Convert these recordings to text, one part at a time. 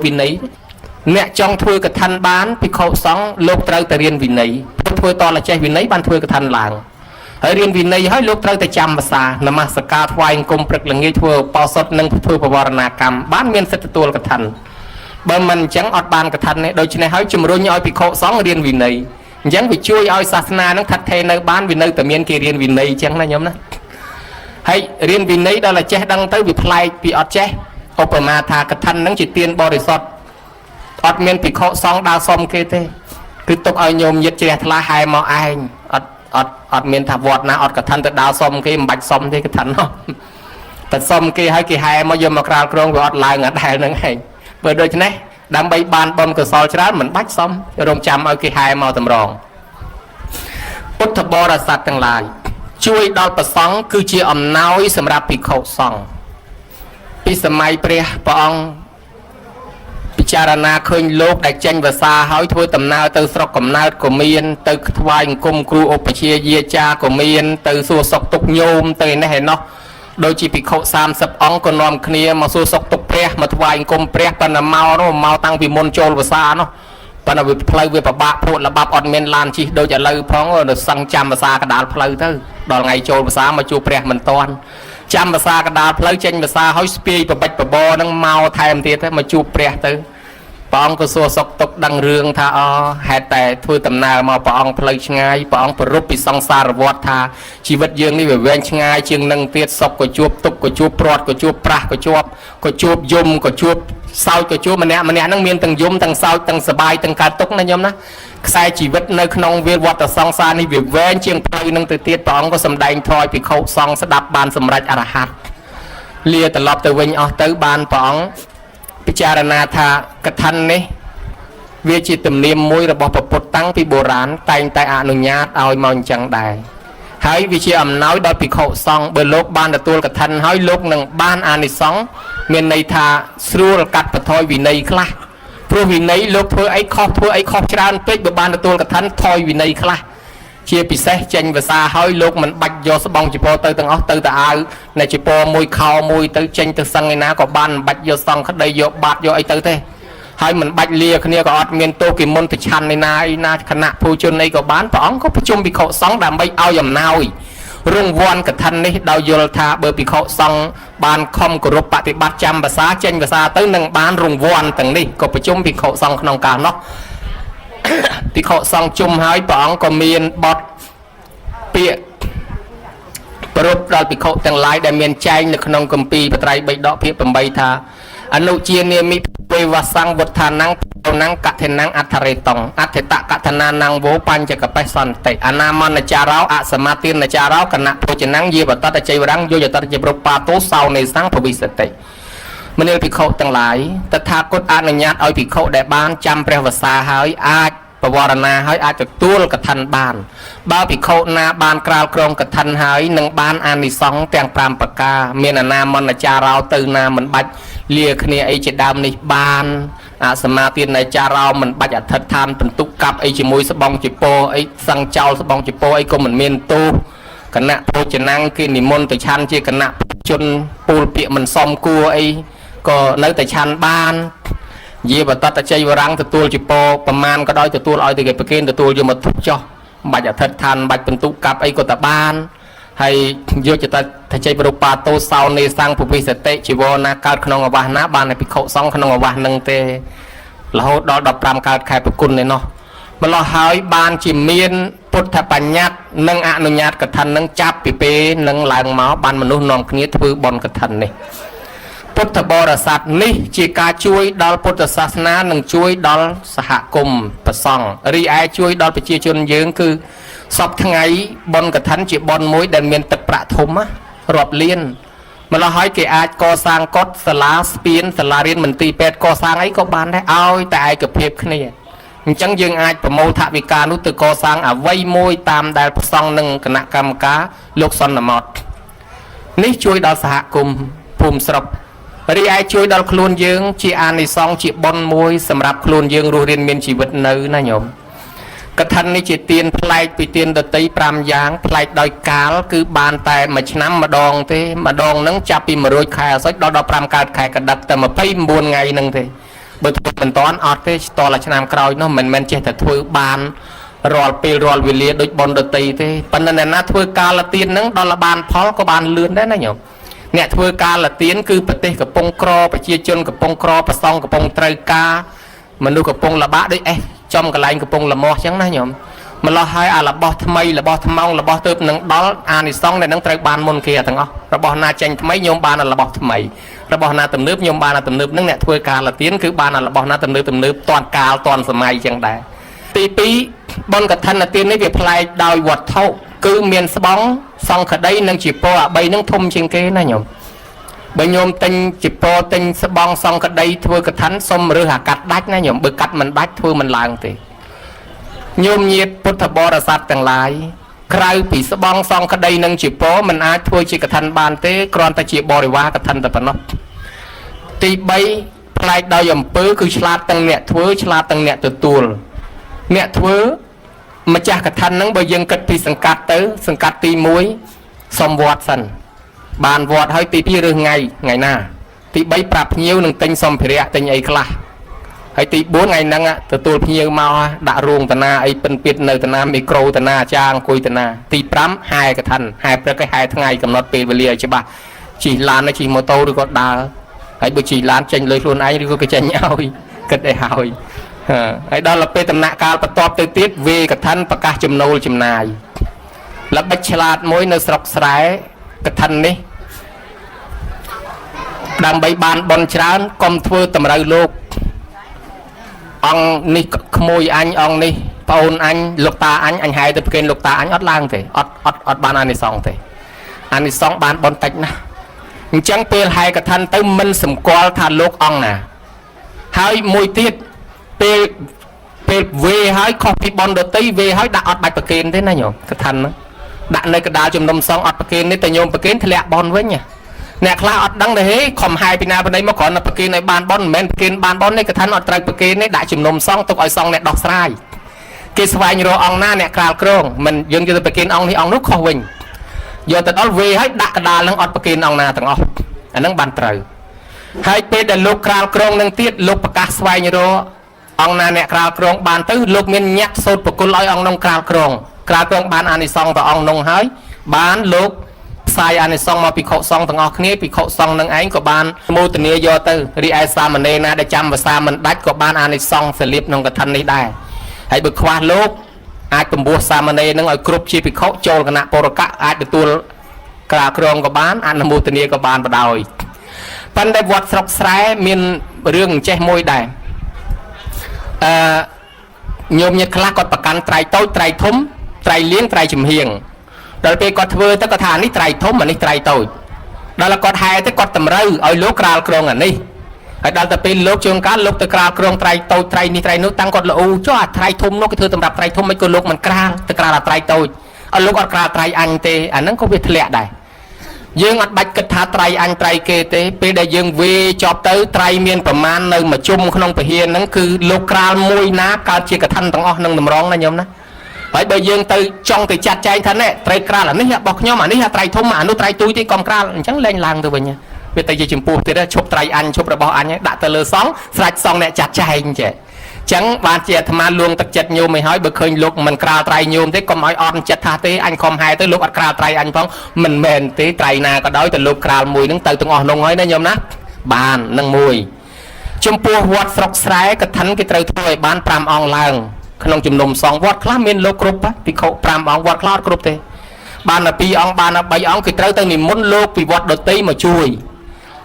វិន័យអ្នកចង់ធ្វើកថាបានភិក្ខុសង្ឃលោកត្រូវតែរៀនវិន័យធ្វើតលចេះវិន័យបានធ្វើកថាឡើងហើយរៀនវិន័យហើយលោកត្រូវតែចាំភាសានមស្ការថ្វាយអង្គមព្រឹកល្ងាចធ្វើបោសុតនិងធ្វើបវរណាកម្មបានមានសិទ្ធិទទួលកថាបើមិនអញ្ចឹងអត់បានកថានេះដូច្នេះហើយជំរុញឲ្យភិក្ខុសង្ឃរៀនវិន័យអញ្ចឹងវាជួយឲ្យសាសនានឹងថិតថេរនៅបានវានៅតែមានគេរៀនវិន័យអញ្ចឹងណាញោមណាហើយរៀនវិន័យដល់តែចេះដឹងទៅវាប្លែកពីអត់ចេះឧបមាថាកថានឹងជាទានបរិសុទ្ធអត់មានភិក្ខុសង្ឃដើរសុំគេទេគឺទុកឲ្យញោមញាតជ្រះថ្លាហែមកឯងអត់មានថាវត្តណាអត់កថាទៅដើរសុំគេមិនបាច់សុំទេកថានោះតែសុំគេឲ្យគេហែមកយកមកក្រាលក្រងវាអត់ឡើងអត់ដែលនឹងឯងបើដូច្នេះដើម្បីបានបុណ្យកុសលច្រើនមិនបាច់សុំរងចាំឲ្យគេហែមកតម្រងពុទ្ធបរិស័ទទាំងឡាយជួយដល់ព្រះសង្ឃគឺជាអំណោយសម្រាប់ភិក្ខុសង្ឃពីសម័យព្រះអង្គពិចារណាឃើញលោកដែលចេញភាសាហើយធ្វើដំណើរទៅស្រុកកំណើតក៏មានទៅថ្វាយអង្គមគ្រូឧបជាយាចាក៏មានទៅសួរសុខទុក្ខញោមទៅនេះឯណោះដូចជាភិក្ខុ30អង្គក៏នាំគ្នាមកសួរសុខទុក្ខព្រះមកថ្វាយអង្គមព្រះប៉ុន្តែមកតាំងពីមុនចូលភាសានោះប៉ុន្តែវាផ្លូវវាពិបាកព្រួតល្បាប់អត់មានឡានជិះដូចឥឡូវផងទៅសឹងចាំភាសាកដាលផ្លូវទៅដល់ថ្ងៃចូលភាសាមកជួបព្រះមិនតាន់ចាំភាសាកដាលផ្លូវចេញភាសាហើយស្ពាយបបិចបបហ្នឹងមកថែមទៀតទៅមកជួបព្រះទៅព្រះអង្គក៏សួរសុខទុក្ខដឹងរឿងថាហេតុតែធ្វើដំណើរមកព្រះអង្គផ្លូវឆ្ងាយព្រះអង្គប្រពៃពីសង្សារវដ្តថាជីវិតយើងនេះវាវែងឆ្ងាយជាងនឹងទៀតសុខក៏ជួបទុក្ខក៏ជួបព្រាត់ក៏ជួបប្រាស់ក៏ជួបយំក៏ជួបសោចក៏ជួបម្នាក់ហ្នឹងមានទាំងយំទាំងសោចទាំងសបាយទាំងកើតទុក្ខណាញោមណាខ្សែជីវិតនៅក្នុងវាលវដ្តសង្សារនេះវាវែងជាងផ្លូវនឹងទៅទៀតព្រះអង្គក៏សម្ដែងធម៌ភិក្ខុសង្ឃស្ដាប់បានសម្រេចអរហត្តលាត្រឡប់ទៅវិញអស់ទៅបានព្រះអង្គពិចារណាថាកថានេះវាជាទំនៀមមួយរបស់ព្រះពុទ្ធតាំងពីបុរាណតែងតែអនុញ្ញាតឲ្យមកអញ្ចឹងដែរហើយវាជាអំណោយដល់ភិក្ខុសង្ឃបើលោកបានទទួលកថាហើយលោកនឹងបានអានិសង្ឃមានន័យថាស្រួលកាត់បន្ថយវិន័យខ្លះព្រោះវិន័យលោកធ្វើអីខុសច្រើនពេកបើបានទទួលកថាថយវិន័យខ្លះជាពិសេសចេញភាសាហើយលោកមិនបាច់យកស្បង់ចពោទៅទាំងអស់ទៅតែអាវនៃចពោមួយខោមួយទៅចេញទៅសឹងឯណាក៏បានមិនបាច់យកសង្ឃក្តីយកបាតយកអីទៅទេហើយមិនបាច់លាគ្នាក៏អត់មានទោសគេមុនទៅឆាន់ឯណាគណៈភូជនអីក៏បានព្រះអង្គក៏ប្រជុំភិក្ខុសង្ឃដើម្បីឲ្យអំណោយរង្វាន់កថានេះដោយយល់ថាបើភិក្ខុសង្ឃបានខំគោរពបប្រតិបត្តិចាំភាសាចេញភាសាទៅនឹងបានរង្វាន់ទាំងនេះក៏ប្រជុំភិក្ខុសង្ឃក្នុងកាលនោះភិក្ខុសង្ឃជុំហើយព្រះអង្គក៏មានបទពាក្យប្រពដល់ភិក្ខុទាំងឡាយដែលមានចែងនៅក្នុងគម្ពីរបត្រៃបិដកភាគ8ថាអនុជានាមិវេវសង្ឃវុធានំកថេណអថរេតងអធិតកថនានងវោបញ្ចកបេសន្តិអនាមនចារោអសមាទានចារោគណៈភោជនំយាបតតជ័យវរੰយោយតតជាប្របាតោសោនេសង្ឃភវិសតិមនាលភិក្ខុទាំងឡាយតថាគតអនុញ្ញាតឲ្យភិក្ខុដែលបានចាំព្រះវសាហើយអាចបវរណាហើយអាចទទួលកថាបានបើភិក្ខុណាបានក្រាលក្រងកថាហើយនឹងបានអានិសង្ឃទាំង5ប្រការមានអនាមនចារោទៅណាមិនបាច់លាគ្នាអីជាដើមនេះបានអសមាទានចារោមិនបាច់អធិដ្ឋានបន្ទុកកាប់អីជាមួយស្បង់ចពោអីសឹងចោលស្បង់ចពោអីក៏មិនមានទោសគណៈភោជនំគេនិមន្តទៅឆាន់ជាគណៈជនពូលពាកមិនសមគួរអីក៏នៅតែឆាន់បានយាបតតជ័យវរੰទទួលចពោប្រមាណក៏ដោយទទួលឲ្យទៅគេប្រគេនទទួលយកមកទុកចោះមិនបាច់អធិដ្ឋានមិនបាច់បន្ទុកកាប់អីក៏តែបានហើយយកចតតជ័យប្របាតោសោនេសង្ឃភវិសតិជីវរណាកើតក្នុងអវាសណាបានតែភិក្ខុសង្ឃក្នុងអវាសនឹងទេរហូតដល់15កើតខែប្រគុណនេះនោះម្ល៉េះហើយបានជាមានពុទ្ធបញ្ញត្តិនិងអនុញ្ញាតកថានឹងចាប់ពីពេលនឹងឡើងមកបានមនុស្សនាំគ្នាធ្វើបុណ្យកថានេះពុទ្ធបរិស័ទនេះជាការជួយដល់ពុទ្ធសាសនានិងជួយដល់សហគមន៍ប្រសង់រីឯជួយដល់ប្រជាជនយើងគឺសពថ្ងៃបុណ្យកឋិនជាបុណ្យមួយដែលមានទឹកប្រាក់ធំរាប់លានម្ល៉េះហើយគេអាចកសាងកុដិសាលាស្ពានសាលារៀនមន្ទីរពេទ្យកសាងអីក៏បានដែរឲ្យតែឯកភាពគ្នាអញ្ចឹងយើងអាចប្រមូលថវិកានោះទៅកសាងអ្វីមួយតាមដែលប្រសង់និងគណៈកម្មការលោកសន្មតនេះជួយដល់សហគមន៍ភូមិស្រុករីឯជួយដល់ខ្លួនយើងជាអានិសង្ឃជាបុណ្យមួយសម្រាប់ខ្លួនយើងរស់រានមានជីវិតនៅណាញោមកឋិននេះជាទានប្លែកពីទានដតី5យ៉ាងប្លែកដោយកាលគឺបានតែមួយឆ្នាំម្ដងទេម្ដងហ្នឹងចាប់ពី100ខែអាសត់ដល់15កើតខែកដិកតែ29ថ្ងៃហ្នឹងទេ បើធ្វើមិនតាន់អត់ទេតលឆ្នាំក្រោយនោះមិនចេះតែធ្វើបានរាល់ពេលរាល់វេលាដូចប៉ុនដតីទេប៉ុន្តែអ្នកណាធ្វើកាលទានហ្នឹងដល់បានផលក៏បានលឿនដែរណាញោមអ្នកធ្វើកាលទានគឺប្រទេសកំពុងក្រប្រជាជនកំពុងក្រប្រសងកំពុងត្រូវការមនុស្សកំពុងលបាក់ដូចចំកន្លែងកំពុងលមាស់អញ្ចឹងណាញោមម្លោះហើយអារបស់ថ្មីរបស់ថ្មងរបស់ទើបនឹងដល់អានិសង្ឃដែលនឹងត្រូវបានមុនគេទាំងអស់របស់ណាចេញថ្មីញោមបានរបស់ថ្មីរបស់ណាទំនើបញោមបានអាទំនើបនឹងអ្នកធ្វើកាលទានគឺបានអារបស់ណាទំនើបតាន់កាលតាន់សម័យអញ្ចឹងដែរទី2បុណ្យកឋិនទាននេះវាប្លែកដោយវត្ថុគឺមានស្បង់សង្ឃដីនិងជាពរអា3នឹងធំជាងគេណាញោមបើញោមទិញជាពរទិញស្បង់សង្ឃដីធ្វើកឋិនសុំរើសអាកាត់ដាច់ណាញោមបើកាត់មិនដាច់ធ្វើមិនឡើងទេញោមញាតពុទ្ធបរិស័ទទាំងឡាយក្រៅពីស្បង់សង្ឃដីនិងជាពរមិនអាចធ្វើជាកឋិនបានទេគ្រាន់តែជាបរិវារកឋិនតែប៉ុណ្ណោះទី3ប្លែកដោយអំពើគឺឆ្លាតទាំងអ្នកធ្វើឆ្លាតទាំងអ្នកទទួលអ្នកធ្វើម្ចាស់កឋិនហ្នឹងបើយើងគិតពីសង្កាត់ទៅសង្កាត់ទី1សុំវត្តសិនបានវត្តហើយទី2រើសថ្ងៃណាទី3ប្រាប់ភ្ញៀវនឹងទិញសម្ភារៈទិញអីខ្លះហើយទី4ថ្ងៃហ្នឹងទទួលភ្ញៀវមកដាក់រោងតាណាអីពិនពៀតនៅតាណាមីក្រូតាណាអាចារ្យអង្គុយតាណាទី5ហែកឋិនហែព្រឹកហែថ្ងៃកំណត់ពេលវេលាឲ្យច្បាស់ជិះឡានជិះម៉ូតូឬក៏ដើរហើយបើជិះឡានចេញលុយខ្លួនឯងឬក៏គេចេញឲ្យគិតឲ្យហើយហើយដល់ពេលដំណាក់កាលបន្ទាប់ទៅទៀតវេកឋិនប្រកាសចំណូលចំណាយល្បិចឆ្លាតមួយនៅស្រុកស្រែកឋិននេះដើម្បីបានបន់ច្រើនកុំធ្វើតម្រូវលោកអង្គនេះក្មួយអញអង្គនេះប្អូនអញលោកតាអញហែទៅប្រគេនលោកតាអញអត់ឡើងទេអត់បានអានិសង្ឃទេអានិសង្ឃបានបន់តិចណាស់អញ្ចឹងពេលហែកឋិនទៅមិនសម្គាល់ថាលោកអង្គណាហើយមួយទៀតពេលវេហើយខុសពីបនដតីវេហើយដាក់អត់បាច់ប្រគេនទេណាញោមកឋិនហ្នឹងដាក់នៅកដាលជំនុំសង្ឃអត់ប្រគេនទេតែញោមប្រគេនធ្លាក់បនវិញអ្នកខ្លះអត់ដឹងទេហេខំហាយពីណាពីណីមកគ្រាន់តែប្រគេនឲ្យបានបនមិនមែនប្រគេនបានបននេះកឋិនអត់ត្រូវប្រគេនទេដាក់ជំនុំសង្ឃទុកឲ្យសង្ឃអ្នកដោះស្រាយគេស្វែងរកអង្គណាអ្នកក្រាលក្រងមិនយើងយកទៅប្រគេនអង្គនេះអង្គនោះខុសវិញយកទៅដល់វេហើយដាក់កដាលហ្នឹងអត់ប្រគេនអង្គណាទាំងអស់អាហ្នឹងបានត្រូវហើយពេលដែលលោកក្រាលក្រងនឹងទៀតលោកប្រកាសស្វែងរកអង្គណាអ្នកក្រាលក្រងបានទៅលោកមានញាក់សូត្រប្រគល់ឲ្យអង្គនោះក្រាលក្រងបានអានិសង្ឃទៅអង្គនោះហើយបានលោកផ្សាយអានិសង្ឃមកភិក្ខុសង្ឃទាំងអស់គ្នាភិក្ខុសង្ឃនឹងឯងក៏បានមោទនាយកទៅរីឯសាមណេរណាដែលចាំភាសាមិនដាច់ក៏បានអានិសង្ឃសលៀបក្នុងកឋិននេះដែរហើយបើខ្វះលោកអាចពំពោះសាមណេរនឹងឲ្យគ្រប់ជាភិក្ខុចូលគណៈបរកៈអាចទទួលក្រាលក្រងក៏បានអនុមោទនាក៏បានបដោយប៉ុន្តែវត្តស្រុកស្រែមានរឿងចេះមួយដែរញោមញាតិខ្លះគាត់ប្រកាន់ត្រៃតូចត្រៃធំត្រៃលៀងត្រៃចំហៀងដល់ពេលគាត់ធ្វើទៅគាត់ថានេះត្រៃធំអានេះត្រៃតូចដល់គាត់ហែទៅគាត់តម្រូវឲ្យលោកក្រាលក្រងអានេះហើយដល់ទៅពេលលោកជួនកាលលោកទៅក្រាលក្រងត្រៃតូចត្រៃនេះត្រៃនោះតាំងគាត់ល្អចុះអាត្រៃធំនោះគេធ្វើសម្រាប់ត្រៃធំមិនក៏លោកមិនក្រាលទៅក្រាលអាត្រៃតូចឲ្យលោកអត់ក្រាលត្រៃអញទេអាហ្នឹងក៏វាធ្លាក់ដែរយើងអត់បាច់គិតថាត្រៃអញត្រៃគេទេពេលដែលយើងវេចប់ទៅត្រៃមានប្រមាណនៅមួយជុំក្នុងពហិនហ្នឹងគឺលោកក្រាលមួយណាកើតជាកឋិនទាំងអស់នឹងតម្រងណាញោមណាហើយបើយើងទៅចង់ទៅចាត់ចែងថានេះត្រូវក្រាលអានេះរបស់ខ្ញុំអានេះត្រៃធំអានោះត្រៃទូចទេកុំក្រាលអញ្ចឹងលែងឡើងទៅវិញវាទៅជាចម្ពោះទៀតឈប់ត្រៃអញឈប់របស់អញដាក់ទៅលើសង្ឃស្រេចសង្ឃអ្នកចាត់ចែងចេះចឹងបានជាអាត្មាលួងទឹកចិត្តញោមឲ្យហើយបើឃើញលោកមិនក្រាលត្រៃញោមទេកុំឲ្យអត់ចិត្តថាទេអញខំហែទៅលោកអត់ក្រាលត្រៃអញផងមិនមែនទេត្រៃណាក៏ដោយតែលោកក្រាលមួយហ្នឹងទៅទាំងអស់នោះហើយណាញោមណាបាននឹងមួយចំពោះវត្តស្រុកស្រែកឋិនគេត្រូវធ្វើឲ្យបាន5អង្គឡើងក្នុងជំនុំសង្ឃវត្តខ្លះមានលោកគ្រប់ភិក្ខុ5អង្គវត្តខ្លះអត់គ្រប់ទេបានតែ2អង្គបានតែ3អង្គគេត្រូវទៅនិមន្តលោកពីវត្តដតីមកជួយ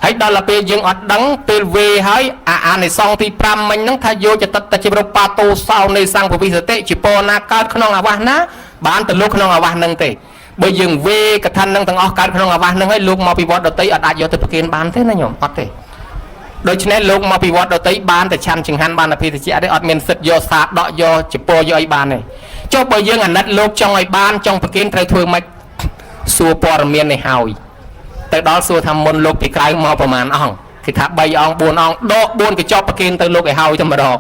ហើយដល់ពេលយើងអត់ដឹងពេលវេហើយអានិសង្ឃទី5មិញហ្នឹងថាយកចតិតជារូបាតោសោនៃសង្ឃវិសតិជាពរណាកើតក្នុងអាវាសណាបានទៅលោកក្នុងអាវាសហ្នឹងទេបើយើងវេកឋិនហ្នឹងទាំងអស់កើតក្នុងអាវាសហ្នឹងហើយលោកមកពីវត្តដតីអត់អាចយកទៅប្រគេនបានទេណាញោមអត់ទេដូច្នេះលោកមកពីវត្តដតីបានតែឆាន់ចង្ហាន់បានតែភិតិជាទេអត់មានសិទ្ធយកសាដកយកចពោយកអីបានទេចុះបើយើងអាណិតលោកចង់ឲ្យបានចង់ប្រគេនត្រូវធ្វើម៉េចសួរព័ត៌មាននេះហើយទៅដល់សួរថាមុនលោកពីក្រៅមកប្រមាណអង្គគេថា3អង្គ4អង្គដក4កញ្ចប់ប្រគេនទៅលោកឲ្យហើយតែម្ដង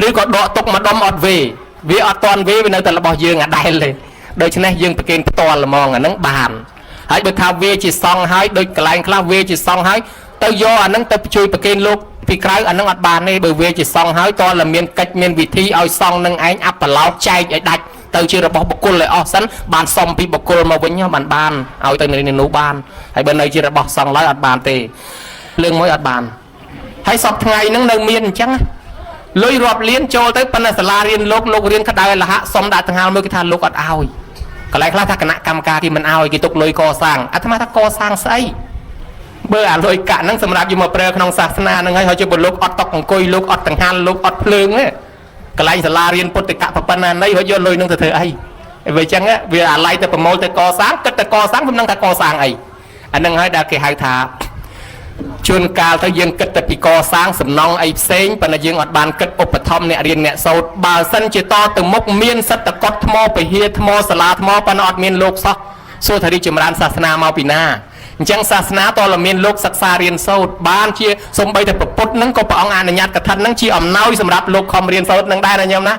ឬក៏ដកទុកមួយដុំអត់វេវាអត់តន់វេវានៅតែរបស់យើងអាដែលទេដូច្នេះយើងប្រគេនផ្ទាល់ហ្មងអាហ្នឹងបានហើយបើថាវេជាសង្ឃហើយដូចកន្លែងខ្លះវេជាសង្ឃហើយទៅយកអាហ្នឹងទៅជួយប្រគេនលោក ពីក្រៅអានឹងអត់បានទេបើវាជាសង់ហើយតើតែមានកិច្ចមានវិធីឲ្យសង់នឹងឯងអាប់ប្រឡោតចែកឲ្យដាច់ទៅជារបស់បុគ្គលឲ្យអស់សិនបានសុំពីបុគ្គលមកវិញបានឲ្យទៅនៅនោះបានហើយបើនៅជារបស់សង់ឡើយអត់បានទេរឿងមួយអត់បានហើយសពថ្ងៃហ្នឹងនៅមានអញ្ចឹងលុយរាប់លានចូលទៅប៉ុន្តែសាលារៀនលោករៀនក្តៅលហៈសុំដាក់ដង្ហើមមួយគេថាលោកអត់ឲ្យកន្លែងខ្លះថាគណៈកម្មការគេមិនឲ្យគេទុកលុយកសាងអាត្មាថាកសាងស្អីបើអាលុយកាក់ហ្នឹងសម្រាប់យកមកប្រើក្នុងសាសនាហ្នឹងហើយជាពលលោកអត់តុកអង្គុយលោកអត់ដង្ហាន់លោកអត់ភ្លើងទេកន្លែងសាលារៀនពុទ្ធិកៈប៉ុណ្ណាណីហើយយកលុយហ្នឹងទៅធ្វើអីវាអញ្ចឹងវាអាឡ័យទៅប្រមូលទៅកសាងគិតទៅកសាងមិនដឹងថាកសាងអីអាហ្នឹងហើយដែលគេហៅថាជួនកាលទៅយើងគិតតែពីកសាងសំណង់អីផ្សេងប៉ុន្តែយើងអត់បានគិតឧបត្ថម្ភអ្នករៀនអ្នកសូត្របើសិនជាតទៅមុខមានសិទ្ធិកត់ថ្មពហិថ្មសាលាថ្មប៉ុន្តែអត់មានលោកសោះសួរថារីចម្រើនសាសនាមកពីណាអញ្ចឹងសាសនាតតែមានលោកសិក្សារៀនសូត្របានជាសំបីតែប្រពុតហ្នឹងក៏ព្រះអង្គអនុញ្ញាតកថាហ្នឹងជាអំណោយសម្រាប់លោកខំរៀនសូត្រហ្នឹងដែរណាញោមណា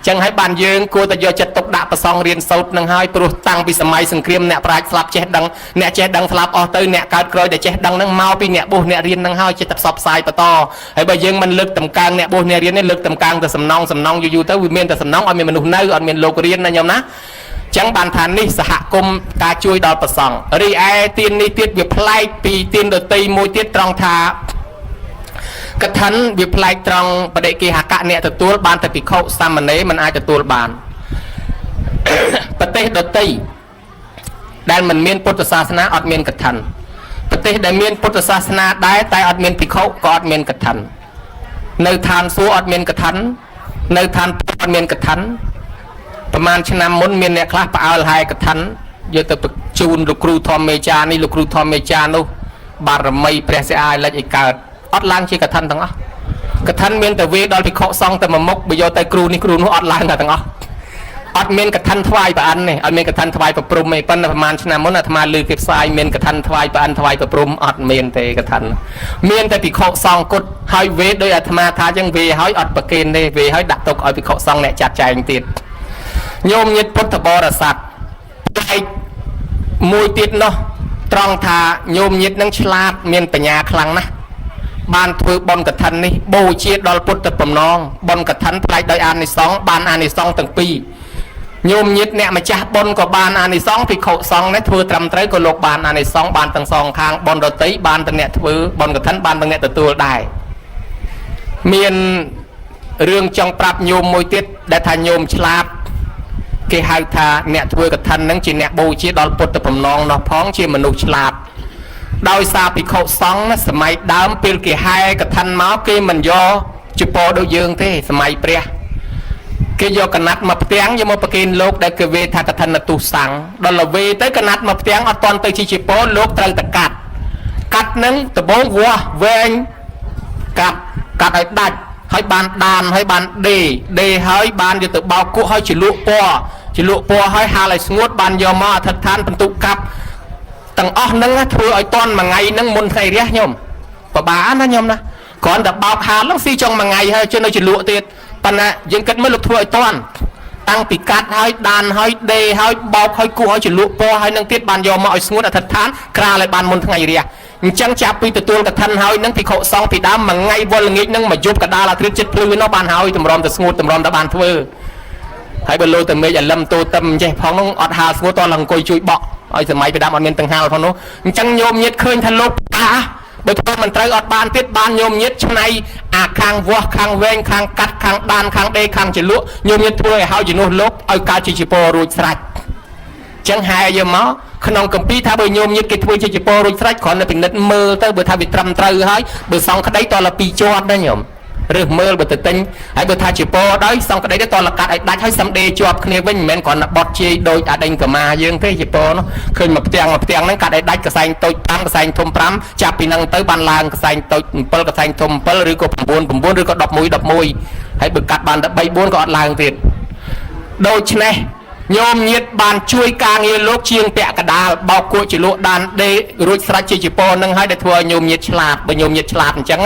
ចឹងហើយបានយើងគួរតែយកចិត្តទុកដាក់ប្រសងរៀនសូត្រនឹងហើយព្រោះតាំងពីសម័យសង្គ្រាមអ្នកប្រាជ្ញស្លាប់ចេះដឹងអ្នកចេះដឹងស្លាប់អស់ទៅអ្នកកើតក្រោយតែចេះដឹងនឹងមកពីអ្នកបួសអ្នករៀននឹងហើយចិត្តតែផ្សព្វផ្សាយបន្តហើយបើយើងមិនលើកតម្កើងអ្នកបួសអ្នករៀននេះលើកតម្កើងតែសំណងយូរទៅវាមានតែសំណងអត់មានមនុស្សនៅអត់មានលោករៀនណាញោមណាចឹងបានថានេះសហគមន៍ការជួយដល់ប្រសងរីឯទាននេះទៀតវាប្លែកពីទានដតីមួយទៀតត្រង់ថាកថាវាប្លែកត្រង់បដិគេហកៈអ្នកទទួលបានតែភិក្ខុសាមណេរមិនអាចទទួលបានប្រទេសដតីដែលមិនមានពុទ្ធសាសនាអត់មានកថាប្រទេសដែលមានពុទ្ធសាសនាដែរតែអត់មានភិក្ខុក៏អត់មានកថានៅឋានសួគ៌អត់មានកថានៅឋានអត់មានកថាប្រហែលឆ្នាំមុនមានអ្នកខ្លះផ្អើលហើយកថាយកទៅជូនលោកគ្រូធម្មមេចានេះលោកគ្រូធម្មមេចានោះបារមីព្រះសិអាយលេចឲ្យកើតអត់ឡើងជាកថាទាំងអស់កថាមានតែវេដល់ភិក្ខុសង្ឃតែមួយមុខបើយកទៅគ្រូនេះគ្រូនោះអត់ឡើងទាំងអស់អត់មានកថាថ្វាយព្រះអិនទេអត់មានកថាថ្វាយប្រព្រំទេប៉ុន្តែប្រហែលឆ្នាំមុនអាត្មាលើគេផ្សាយមានកថាថ្វាយព្រះអិនថ្វាយប្រព្រំអត់មានទេកថាមានតែភិក្ខុសង្ឃគត់ហើយវេដោយអាត្មាថាចឹងវេហើយអត់ប្រគេនទេវេហើយដាក់ទុកឲ្យភិក្ខុសង្ឃអ្នកចាត់ចែងទៀតញោមញាតិពុទ្ធបរិស័ទផ្នែកមួយទៀតនោះត្រង់ថាញោមញាតិនឹងឆ្លាតមានបញ្ញាខ្លាំងណាស់បានធ្វើបុណ្យកឋិននេះបូជាដល់ពុទ្ធបំណងបុណ្យកឋិនផ្លែកដោយអានិសង្ឃបានអានិសង្ឃទាំងពីរញោមញាតិអ្នកម្ចាស់បុណ្យក៏បានអានិសង្ឃភិក្ខុសង្ឃនេះធ្វើត្រឹមត្រូវក៏លោកបានអានិសង្ឃបានទាំងសងខាងបុណ្យដតីបានទាំងអ្នកធ្វើបុណ្យកឋិនបានទាំងអ្នកទទួលដែរមានរឿងចង់ប្រាប់ញោមមួយទៀតដែលថាញោមឆ្លាតគេហៅថាអ្នកធ្វើកឋិនហ្នឹងជាអ្នកបូជាដល់ពុទ្ធបំណងនោះផងជាមនុស្សឆ្លាតដោយសារភិក្ខុសង្ឃសម័យដើមពេលគេហែកឋិនមកគេមិនយកជប៉ុនដូចយើងទេសម័យព្រះគេយកកណាត់មកផ្ទាំងយកមកប្រគេនលោកដែលគេវេថាកឋិនទុសង្ឃដល់ទៅវេទៅកណាត់មកផ្ទាំងអត់តន់ទៅជាជប៉ុនលោកត្រូវតែកាត់នឹងដបងវាស់វែងកាត់ឲ្យដាច់ហើយបានដានហើយបានដេហើយបានយកទៅបោកគក់ហើយជាលក់ពណ៌ហើយហាលឲ្យស្ងួតបានយកមកអធិដ្ឋានបន្ទុកកាប់ទាំងអស់ហ្នឹងធ្វើឲ្យតន់មួយថ្ងៃហ្នឹងមុនថ្ងៃរះញោមបបាណាញោមណាគ្រាន់តែបោកហាលហ្នឹងស៊ីចុងមួយថ្ងៃហើយជឿនៅជាលក់ទៀតប៉ុន្តែយើងគិតមើលលោកធ្វើឲ្យតន់តាំងពីកាត់ហើយដានហើយដេហើយបោកហើយគក់ហើយជាលក់ពណ៌ហើយនឹងទៀតបានយកមកឲ្យស្ងួតអធិដ្ឋានក្រាលឲ្យបានមុនថ្ងៃរះអញ្ចឹងចាប់ពីទទួលកឋិនហើយនឹងភិក្ខុសង្ឃពីដើមមួយថ្ងៃវល់ល្ងាចនឹងមកយប់កដាលអាត្រិតចិត្តភ្លឺនោះបានហើយតម្រាំទៅស្ងួតតម្រាំទៅបានធ្វើហើយបើលោទៅមេឃអលឹមតូតឹមចេះផងនោះអត់ហាលស្ងួតតោះអង្គុយជួយបក់ឲ្យសម័យពីដើមអត់មានទាំងហាលផងនោះអញ្ចឹងញោមញាតឃើញថាលោកបើធ្វើមិនត្រូវអត់បានទៀតបានញោមញាតឆ្នៃអាខាងវាស់ខាងវែងខាងកាត់ខាងដានខាងដេខាងចលក់ញោមញាតធ្វើឲ្យហើយជំនួសលោកឲ្យកើតជាជប៉ុនរួចស្រេចចឹងហែយកមកក្នុងកម្ពីថាបើញោមញាតគេធ្វើជាជប៉ុនរួចស្រេចគ្រាន់តែពិនិត្យមើលទៅបើថាវាត្រឹមត្រូវហើយបើសងក្តីតលពីជាប់ដែរញោមរើសមើលបើទៅទិញហើយបើថាជាពណ៌ដោយសងក្តីទៅតលកាត់ឲ្យដាច់ហើយសំដេជាប់គ្នាវិញមិនមែនគ្រាន់តែបត់ជាយដូចអាដេញកម្មាយើងទេជាពណ៌នោះឃើញមកផ្ទាំងហ្នឹងកាត់ឲ្យដាច់កសែងតូច5កសែងធំ5ចាប់ពីហ្នឹងទៅបានឡើងកសែងតូច7កសែងធំ7ឬក៏9ឬក៏11ហើយបើកាត់បានតែ3 4ក៏អត់ឡើងទៀតដូច្នេះញោមញាតបានជួយការងារលោកជាងពាក់កដាលបោកគក់ជាលក់ដានដេរួចស្រេចជាជប៉ុននឹងហើយដែលធ្វើឲ្យញោមញាតឆ្លាតបើញោមញាតឆ្លាតអញ្ចឹង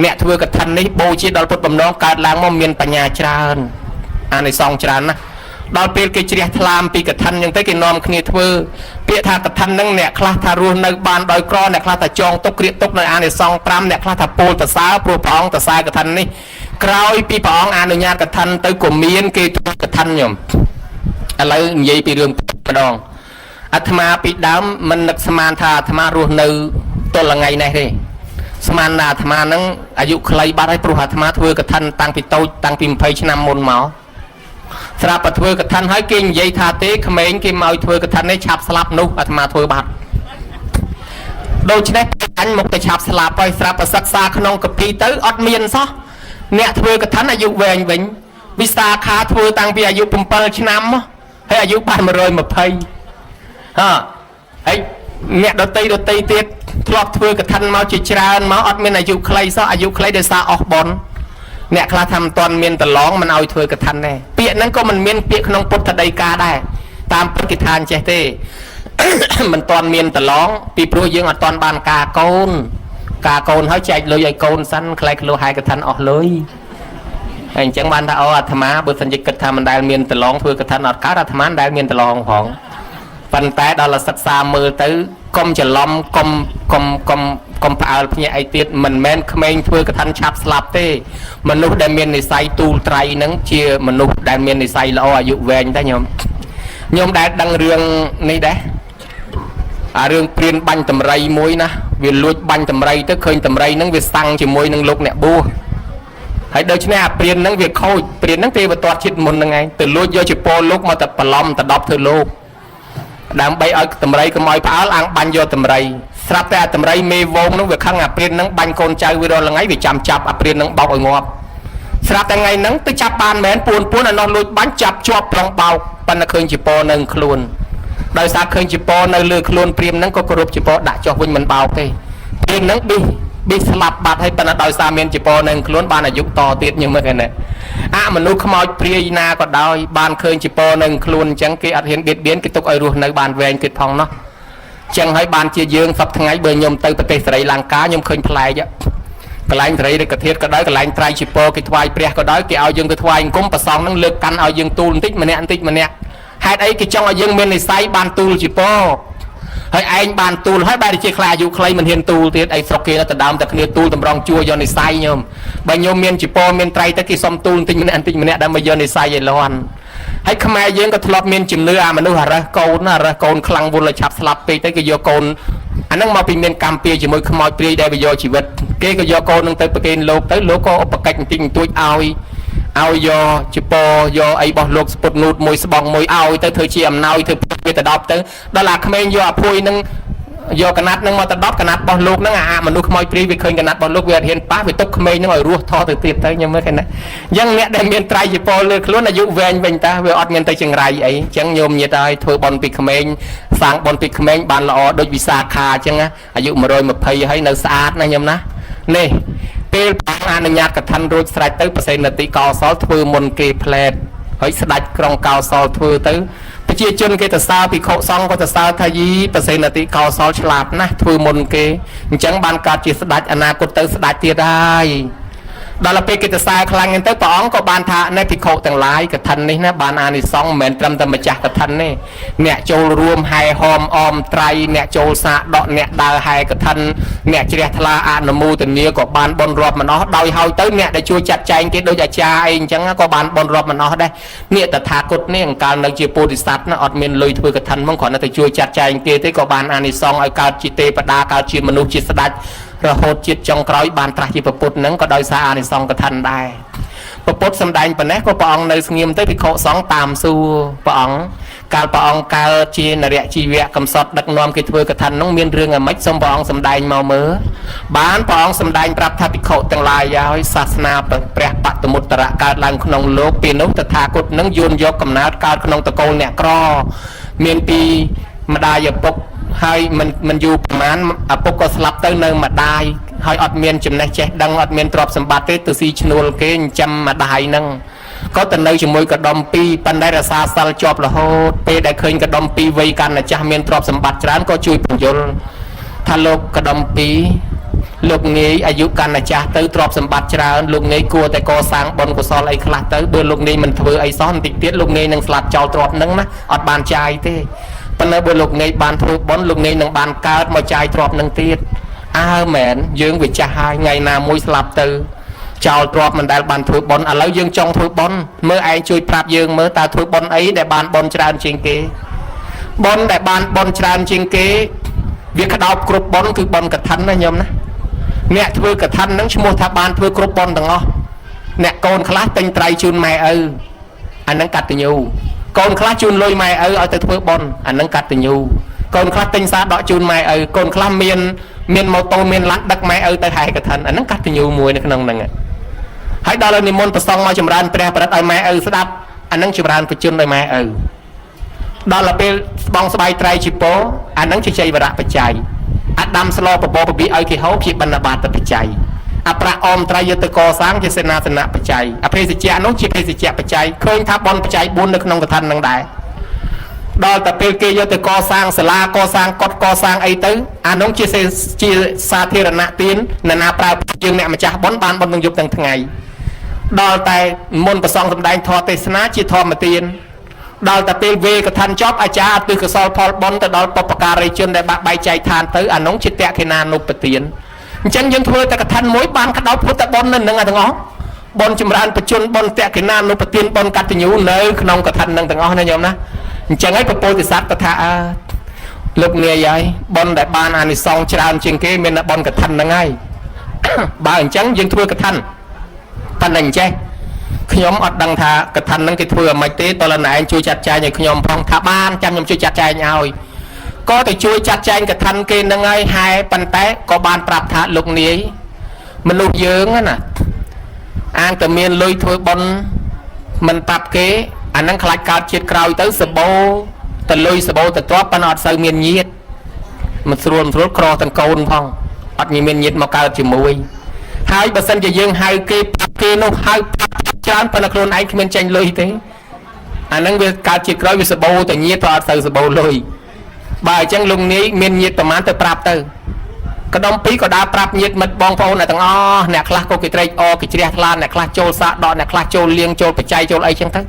អ្នកធ្វើកឋិននេះបូជាដល់ពុទ្ធបំណងកើតឡើងមកមានបញ្ញាច្រើនអានិសង្ឃច្រើនណា ដល់ពេលគេជ្រះថ្លាមពីកឋិនអញ្ចឹងទៅគេនាំគ្នាធ្វើពាក្យថាកឋិនហ្នឹងអ្នកខ្លះថារស់នៅបានដោយក្រអ្នកខ្លះថាចងទុកក្រៀកទុកនៅអានិសង្ស5អ្នកខ្លះថាពោលតសើព្រោះព្រះអង្គតសើកឋិននេះក្រោយពីព្រះអង្គអនុញ្ញាតកឋិនទៅក៏មានគេធ្វើកឋិនខ្ញុំឥឡូវនិយាយពីរឿងម្ដងអាត្មាពីដើមមិននឹកស្មានថាអាត្មារស់នៅទល់ថ្ងៃនេះទេស្មានថាអាត្មាហ្នឹងអាយុខ្លីបាត់ហើយព្រោះអាត្មាធ្វើកឋិនតាំងពីតូចតាំងពី20ឆ្នាំមុនមកស្រាប់តែធ្វើកឋិនហើយគេនិយាយថាទេក្មេងគេមកធ្វើកឋិននេះឆាប់ស្លាប់នោះអាត្មាធ្វើបាត់ដូច្នេះអញមកទៅឆាប់ស្លាប់ហើយស្រាប់តែសិក្សាក្នុងកាពីទៅអត់មានសោះអ្នកធ្វើកឋិនអាយុវែងវិញវិសាខាធ្វើតាំងពីអាយុ7ឆ្នាំហើយអាយុបាន120ហើយអ្នកដតីទៀតធ្លាប់ធ្វើកឋិនមកជាច្រើនមកអត់មានអាយុខ្លីសោះអាយុខ្លីដោយសារអស់បុណ្យអ្នកខ្លះថាមិនទាន់មានតឡងមិនឲ្យធ្វើកឋិនទេពាក្យហ្នឹងក៏មិនមានពាក្យក្នុងពុទ្ធដីកាដែរតាមពុទ្ធគិថាអញ្ចេះទេ មិនទាន់មានតឡងពីព្រោះយើងអត់ទាន់បានការកូនហើយចែកលុយឲ្យកូនសិនខ្លែកលោហែកឋិនអស់លុយហើយអញ្ចឹងបានថាអាត្មាបើសិនជាគិតថាមិនដែលមានតឡងធ្វើកឋិនអត់កើតអាត្មាដែលមានតឡងផងប៉ុន្តែដល់សិក្សាមើលទៅកុំច្រឡំកុំផ្អើលភ្ញាក់អីទៀតមិនមែនក្មេងធ្វើកឋិនឆាប់ស្លាប់ទេមនុស្សដែលមាននិស្ស័យទូលត្រៃហ្នឹងជាមនុស្សដែលមាននិស្ស័យល្អអាយុវែងតែខ្ញុំដែលដឹងរឿងនេះដែរអារឿងព្រានបាញ់តម្រៃមួយណាវាលួចបាញ់តម្រៃទៅឃើញតម្រៃហ្នឹងវាសាំងជាមួយនឹងលោកអ្នកបួសហើយដូច្នេះអាព្រានហ្នឹងវាខូចព្រានហ្នឹងទេវតាជាតិមុនហ្នឹងឯងទៅលួចយកជាពលលោកមកតែបន្លំទៅដប់ធ្វើលោកដើម្បីឲ្យតម្រៃកុំឲ្យផ្អើលអាំងបាញ់យកតម្រៃស្រាប់តែអាតម្រៃមេវងហ្នឹងវាខឹងអាព្រានហ្នឹងបាញ់កូនចៅវារាល់ថ្ងៃវាចាំចាប់អាព្រានហ្នឹងបោកឲ្យងាប់ស្រាប់តែថ្ងៃហ្នឹងទៅចាប់បានមែនពួនអានោះលួចបាញ់ចាប់ជាប់ប្លង់បោកប៉ុន្តែឃើញជាពនៅខ្លួនដោយសារឃើញជាពនៅលើខ្លួនព្រាមហ្នឹងក៏គោរពជាពដាក់ចុះវិញមិនបោកទេព្រាមហ្នឹងប៊ីស្លាប់បាត់ហើយប៉ុន្តែដោយសារមានជាពនៅខ្លួនបានអាយុតទៀតញឹមមើលណាមនុស្សខ្មោចព្រាយណាក៏ដោយបានឃើញជាពនៅខ្លួនអញ្ចឹងគេអត់ហ៊ានបៀតបៀនគេទុកឲ្យរស់នៅបានវែងទៀតផងណោះចឹងហើយបានជាយើងសប្តាហ៍ថ្ងៃបើខ្ញុំទៅប្រទេសសេរីលង្កាខ្ញុំឃើញប្លែកកន្លែងសេរីរិកធាតុក៏ដោយកន្លែងត្រៃជាពគេថ្វាយព្រះក៏ដោយគេឲ្យយើងទៅថ្វាយអង្គមប្រសងហ្នឹងលើកកាន់ឲ្យយើងទូលបន្តិចម្នាក់ហេតុអីគេចង់ឲ្យយើងមាននិស្ស័យបានទូលជាពហើយឯងបានទូលហើយបែរជាខ្លាអាយុខ្លីមិនហ៊ានទូលទៀតអីស្រុកគេទៅដើមតែគ្នាទូលតម្រង់ជួយកនិស្ស័យខ្ញុំបើខ្ញុំមានជាពមានត្រៃទៅគេសុំទូលបន្តិចម្នាក់ដើម្បីយកនិស្ស័យឲ្យលាន់ហើយខ្មែរយើងក៏ធ្លាប់មានជំនឿអាមនុស្សរើសកូនខ្លាំងវល់ឲ្យឆាប់ស្លាប់ពេកទៅគេយកកូនអាហ្នឹងមកពីមានកម្មពៀជាមួយខ្មោចព្រាយដែលវាយកជីវិតគេក៏យកកូននឹងទៅប្រគេនលោកទៅលោកក៏ឧបកិច្ចបន្តិចបន្តួចឲ្យយកជាពយកអីរបស់លោកស្ពុតនូតមួយស្បង់មួយឲ្យទៅធ្វើជាអំណោយធ្វើវាទៅ10ទៅដល់អាក្មេងយកអាភួយនឹងយកកណាត់នឹងមកទៅ10កណាត់របស់លោកហ្នឹងអាមនុស្សខ្មោចព្រាយវាឃើញកណាត់របស់លោកវាអត់ហ៊ានប៉ះវាទុកក្មេងហ្នឹងឲ្យរស់ថទៅទៀតទៅខ្ញុំមើលឃើញណាអញ្ចឹងអ្នកដែលមានត្រៃជាពលើខ្លួនអាយុវែងវិញតាវាអត់មានទៅចង្រៃអីអញ្ចឹងញោមញាតឲ្យធ្វើបន់ពីក្មេងសាងបន់ពីក្មេងបានល្អដូចវិសាខាអញ្ចឹងអាយុ120ហើយនៅស្អាតណាញោមណានេះពេលព្រះអនុញ្ញាតកឋិនរួចស្រេចទៅប្រសេនតិកោសលធ្វើមុនគេផ្លែតហើយស្ដេចក្រុងកោសលធ្វើទៅប្រជាជនគេទៅសើភិក្ខុសង្ឃក៏ទៅសើថាយីប្រសេនតិកោសលឆ្លាតណាស់ធ្វើមុនគេអញ្ចឹងបានកើតជាស្ដេចអនាគតទៅស្ដេចទៀតហើយដល់ពេលគេទៅសើខ្លាំងហ្នឹងទៅព្រះអង្គក៏បានថានៃភិក្ខុទាំងឡាយកឋិននេះណាបានអានិសង្ឃមិនមែនត្រឹមតែម្ចាស់កឋិនទេអ្នកចូលរួមហែហោមអមត្រៃអ្នកចូលសាដកអ្នកដើរហែកឋិនអ្នកជ្រះថ្លាអនុមោទនាក៏បានបុណ្យរាប់មិនអស់ដោយហើយទៅអ្នកដែលជួយចាត់ចែងគេដូចអាចារ្យអីអញ្ចឹងក៏បានបុណ្យរាប់មិនអស់ដែរនេះតថាគតនេះអង្កាលនៅជាពោធិសត្វណាអត់មានលុយធ្វើកឋិនហ្មងគ្រាន់តែជួយចាត់ចែងគេទេក៏បានអានិសង្ឃឲ្យកើតជាទេវតាកើតជាមនុស្សជាស្ដេចរហូតជាតិចុងក្រោយបានត្រាស់ជាពុទ្ធនឹងក៏ដោយសារអានិសង្ឃកឋិនដែរពុទ្ធសម្ដែងប៉ុណ្ណេះក៏ព្រះអង្គនៅស្ងៀមទៅភិក្ខុសង្ឃតាមសួរព្រះអង្គកាលព្រះអង្គកាលជានរៈជីវៈកំសត់ដឹកនាំគេធ្វើកឋិននោះមានរឿងអ្មិចសូមព្រះអង្គសម្ដែងមកមើលបានព្រះអង្គសម្ដែងប្រាប់ថាភិក្ខុទាំងឡាយហើយសាសនាព្រះបតមុត្តរៈកើតឡើងក្នុងលោកពេលនោះតថាគតនឹងយួនយកកំណើតកើតក្នុងតកូលអ្នកក្រមានពីម្ដាយឪពុកហើយមិនយូរប្រហែលឪពុកក៏ស្លាប់ទៅនៅម្ដាយហើយអត់មានចំណេះចេះដឹងអត់មានទ្រព្យសម្បត្តិទេទៅស៊ីឈ្នួលគេចិញ្ចឹមម្ដាយហ្នឹងក៏ទៅនៅជាមួយកដុំពីរប៉ុន្តែរសាសិលជាប់រហូតពេលដែលឃើញកដុំពីរវ័យកាន់តែចាស់មានទ្រព្យសម្បត្តិច្រើនក៏ជួយបញ្យល់ថាលោកកដុំពីរ លោកងាយអាយុកាន់តែចាស់ទៅទ្រព្យសម្បត្តិច្រើនលោកងាយគួរតែកសាងបុណ្យកុសលអីខ្លះទៅបើលោកងាយមិនធ្វើអីសោះបន្តិចទៀតលោកងាយនឹងស្លាប់ចោលទ្រព្យហ្នឹងណាអត់បានចាយទេប៉ុន្តែបើលោកងាយបានធ្វើបុណ្យលោកងាយនឹងបានកើតមកចាយទ្រព្យហ្នឹងទៀតអើមែនយើងវាចាស់ហើយថ្ងៃណាមួយស្លាប់ទៅចោលទ្រព្យមិនដែលបានធ្វើបុណ្យឥឡូវយើងចង់ធ្វើបុណ្យមើលឯងជួយប្រាប់យើងមើលតើធ្វើបុណ្យអីដែលបានបុណ្យច្រើនជាងគេបុណ្យដែលបានបុណ្យច្រើនជាងគេវាក្តោបគ្រប់បុណ្យគឺបុណ្យកឋិនណាញោមណាអ្នកធ្វើកឋិនហ្នឹងឈ្មោះថាបានធ្វើគ្រប់បុណ្យទាំងអស់អ្នកកូនខ្លះទិញត្រីជូនម៉ែឪអាហ្នឹងកតញ្ញូកូនខ្លះជូនលុយម៉ែឪឲ្យទៅធ្វើបុណ្យអាហ្នឹងកតញ្ញូកូនខ្លះទិញសារដកជូនម៉ែឪកូនខ្លះមានម៉ូតូមានឡានដឹកម៉ែឪទៅហែកឋិនអាហ្នឹងកតញ្ញូមួយនៅក្នុងហ្នឹងហើយដល់និមន្តប្រសងមកចម្រើនព្រះប្រឌិតឲ្យម៉ែឪស្ដាប់អាហ្នឹងចម្រើនបជនឲ្យម៉ែឪដល់ពេលស្បងស្បៃត្រៃជីពោអាហ្នឹងជាជ័យវរៈបច្ច័យអាដាំស្លោបបបបិឲ្យគេហូបជាបណ្ឌបាតបច្ច័យអប្រាក់អមត្រៃយកទៅកសាងជាសេនាសនៈបច្ច័យអភេសជ្ជៈនោះជាភេសជ្ជៈបច្ច័យឃើញថាបនបច្ច័យ4នៅក្នុងកថានឹងដែរដល់តែពេលគេយកទៅកសាងសាលាកសាងកុដិកសាងអីទៅអានោះជាសាធារណៈទានណានាប្រើយើងអ្នកម្ចាស់បនបានបននឹងយប់ទាំងថ្ងៃដល់តែមុនប្រសងសម្ដែងធម៌ទេសនាជាធម្មទានដល់តែពេលវេកឋិនចប់អាចារ្យអត់ទិសកសលផលបនទៅដល់បុព្វការីជនដែលបាក់បែកចែកឋានទៅអានោះជាតេខេណានុបទានអញ្ចឹងយើងធ្វើតែកឋិនមួយបានក្តោបពុទ្ធបុណ្យនៅនឹងទាំងអស់បុណ្យចម្រើនបជនបុណ្យតេខេណានុបទានបុណ្យកតញ្ញូនៅក្នុងកឋិននឹងទាំងអស់ណាញោមណាអញ្ចឹងហើយពពុទ្ធិសត្វក៏ថាលោកនាយហើយបុណ្យដែលបានអានិសង្សច្រើនជាងគេមានតែបុណ្យកឋិនហ្នឹងហើយបើអញ្ចឹងយើងធ្វើកឋិនប៉ុណ្ណឹងចេះខ្ញុំអត់ដឹងថាកឋិនហ្នឹងគេធ្វើឲ្យម៉េចទេតើលោកឯងជួយចាត់ចែងឲ្យខ្ញុំផងថាបានចាំខ្ញុំជួយចាត់ចែងឲ្យក៏ទៅជួយចាត់ចែងកឋិនគេហ្នឹងហើយហែប៉ុន្តែក៏បានប្រាប់ថាលោកនាយមនុស្សយើងណាអាងតែមានលុយធ្វើបុណ្យមិនប្រាប់គេអាហ្នឹងខ្លាចកើតជាតិក្រោយទៅសបោទៅលុយសបោទៅទ្រពប៉ុន្តែអត់សូវមានញាតិមិនស្រួលក្រទាំងកូនផងអត់មានញាតិមកកើតជាមួយហើយបើសិនជាយើងហៅគេប្រាប់គេនោះហៅច្រើនប៉ុន្តែខ្លួនឯងគ្មានចាញ់លុយទេអាហ្នឹងវាកើតជាក្រោយវាសបោទៅញាតិទៅអត់ទៅសបោលុយបើអញ្ចឹងលោកនាយមានញាតិប្រមាណទៅប្រាប់ទៅកដុំពីរក៏ដើរប្រាប់ញាតិមិត្តបងប្អូនទាំងអស់អ្នកខ្លះក៏គេត្រេកអរគេជ្រះថ្លាអ្នកខ្លះចូលសាកដកអ្នកខ្លះចូលលៀងចូលបច្ច័យចូលអីចឹងទៅ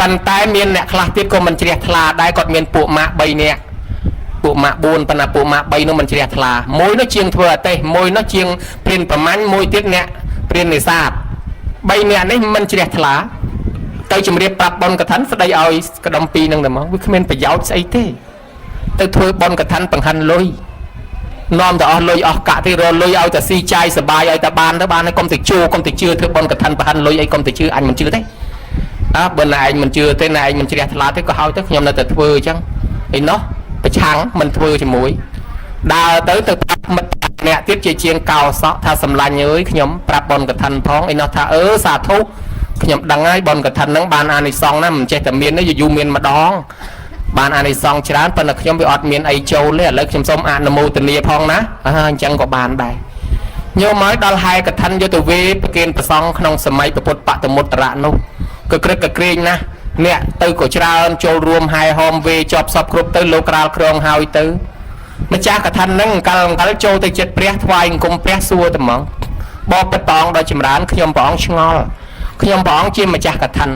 ប៉ុន្តែមានអ្នកខ្លះទៀតក៏មិនជ្រះថ្លាដែរគាត់មានពួកម៉ាក់3នាក់ពួកម៉ាក់4ប៉ុន្តែពួកម៉ាក់3នោះមិនជ្រះថ្លាមួយនោះជាងធ្វើអទេសមួយនោះជាងព្រានប្រមាញ់មួយទៀតអ្នកព្រាននេសាទ3នាក់នេះមិនជ្រះថ្លាទៅជំរាបប្រាប់បុណ្យកឋិនស្ដីឲ្យកដុំពីរនឹងតែមកវាគ្មានប្រយោជន៍ស្អីទេទៅធ្វើបុណ្យកឋិនបង្ហាន់លុយនាំទៅអស់លុយអស់កាក់ទីរលុយឲ្យតែស៊ីចាយសបាយឲ្យតែបានទៅបានហើយកុំទៅជួកុំទៅជឿធ្វើបុណ្យកឋិនបង្ហាន់លុយអីកុំទៅជឿអញមិនជឿទេបើណែឯងមិនជឿទេណែឯងមិនជ្រះថ្លាទេក៏ហើយទៅខ្ញុំនៅតែធ្វើអញ្ចឹងអីណោះប្រឆាំងមិនធ្វើជាមួយដើរទៅប្រាប់មិត្តអ្នកទៀតជាងកោសក់ថាសម្លាញ់អើយខ្ញុំប្រាប់បុណ្យកឋិនផងអីណោះថាសាធុខ្ញុំដឹងហើយបុណ្យកឋិនហ្នឹងបានអានិសង្សណាមិនចេះតែមានទេយូរមានម្ដងបានអានិសង្សច្រើនប៉ុន្តែខ្ញុំវាអត់មានអីចូលទេឥឡូវខ្ញុំសូមអនុមោទនាផងណាអញ្ចឹងក៏បានដែរញោមមកដល់ហែកឋិនយកទៅវេប្រគេនប្រសង់ក្នុងសម័យពុទ្ធបតមុត្តរៈនោះក៏ក្រឹកក៏ក្រែងណាស់អ្នកទៅក៏ច្រើនចូលរួមហែហោមវេជាប់សពគ្រប់ទៅលោកក្រាលក្រងហើយទៅម្ចាស់កឋិនហ្នឹងអង្កលចូលទៅចិត្តព្រះថ្វាយអង្គមព្រះសួរតែហ្មងបបតងដល់ចម្រើនខ្ញុំព្រះអង្គឆ្ងល់ខ្ញុំព្រះអង្គជាម្ចាស់កឋិន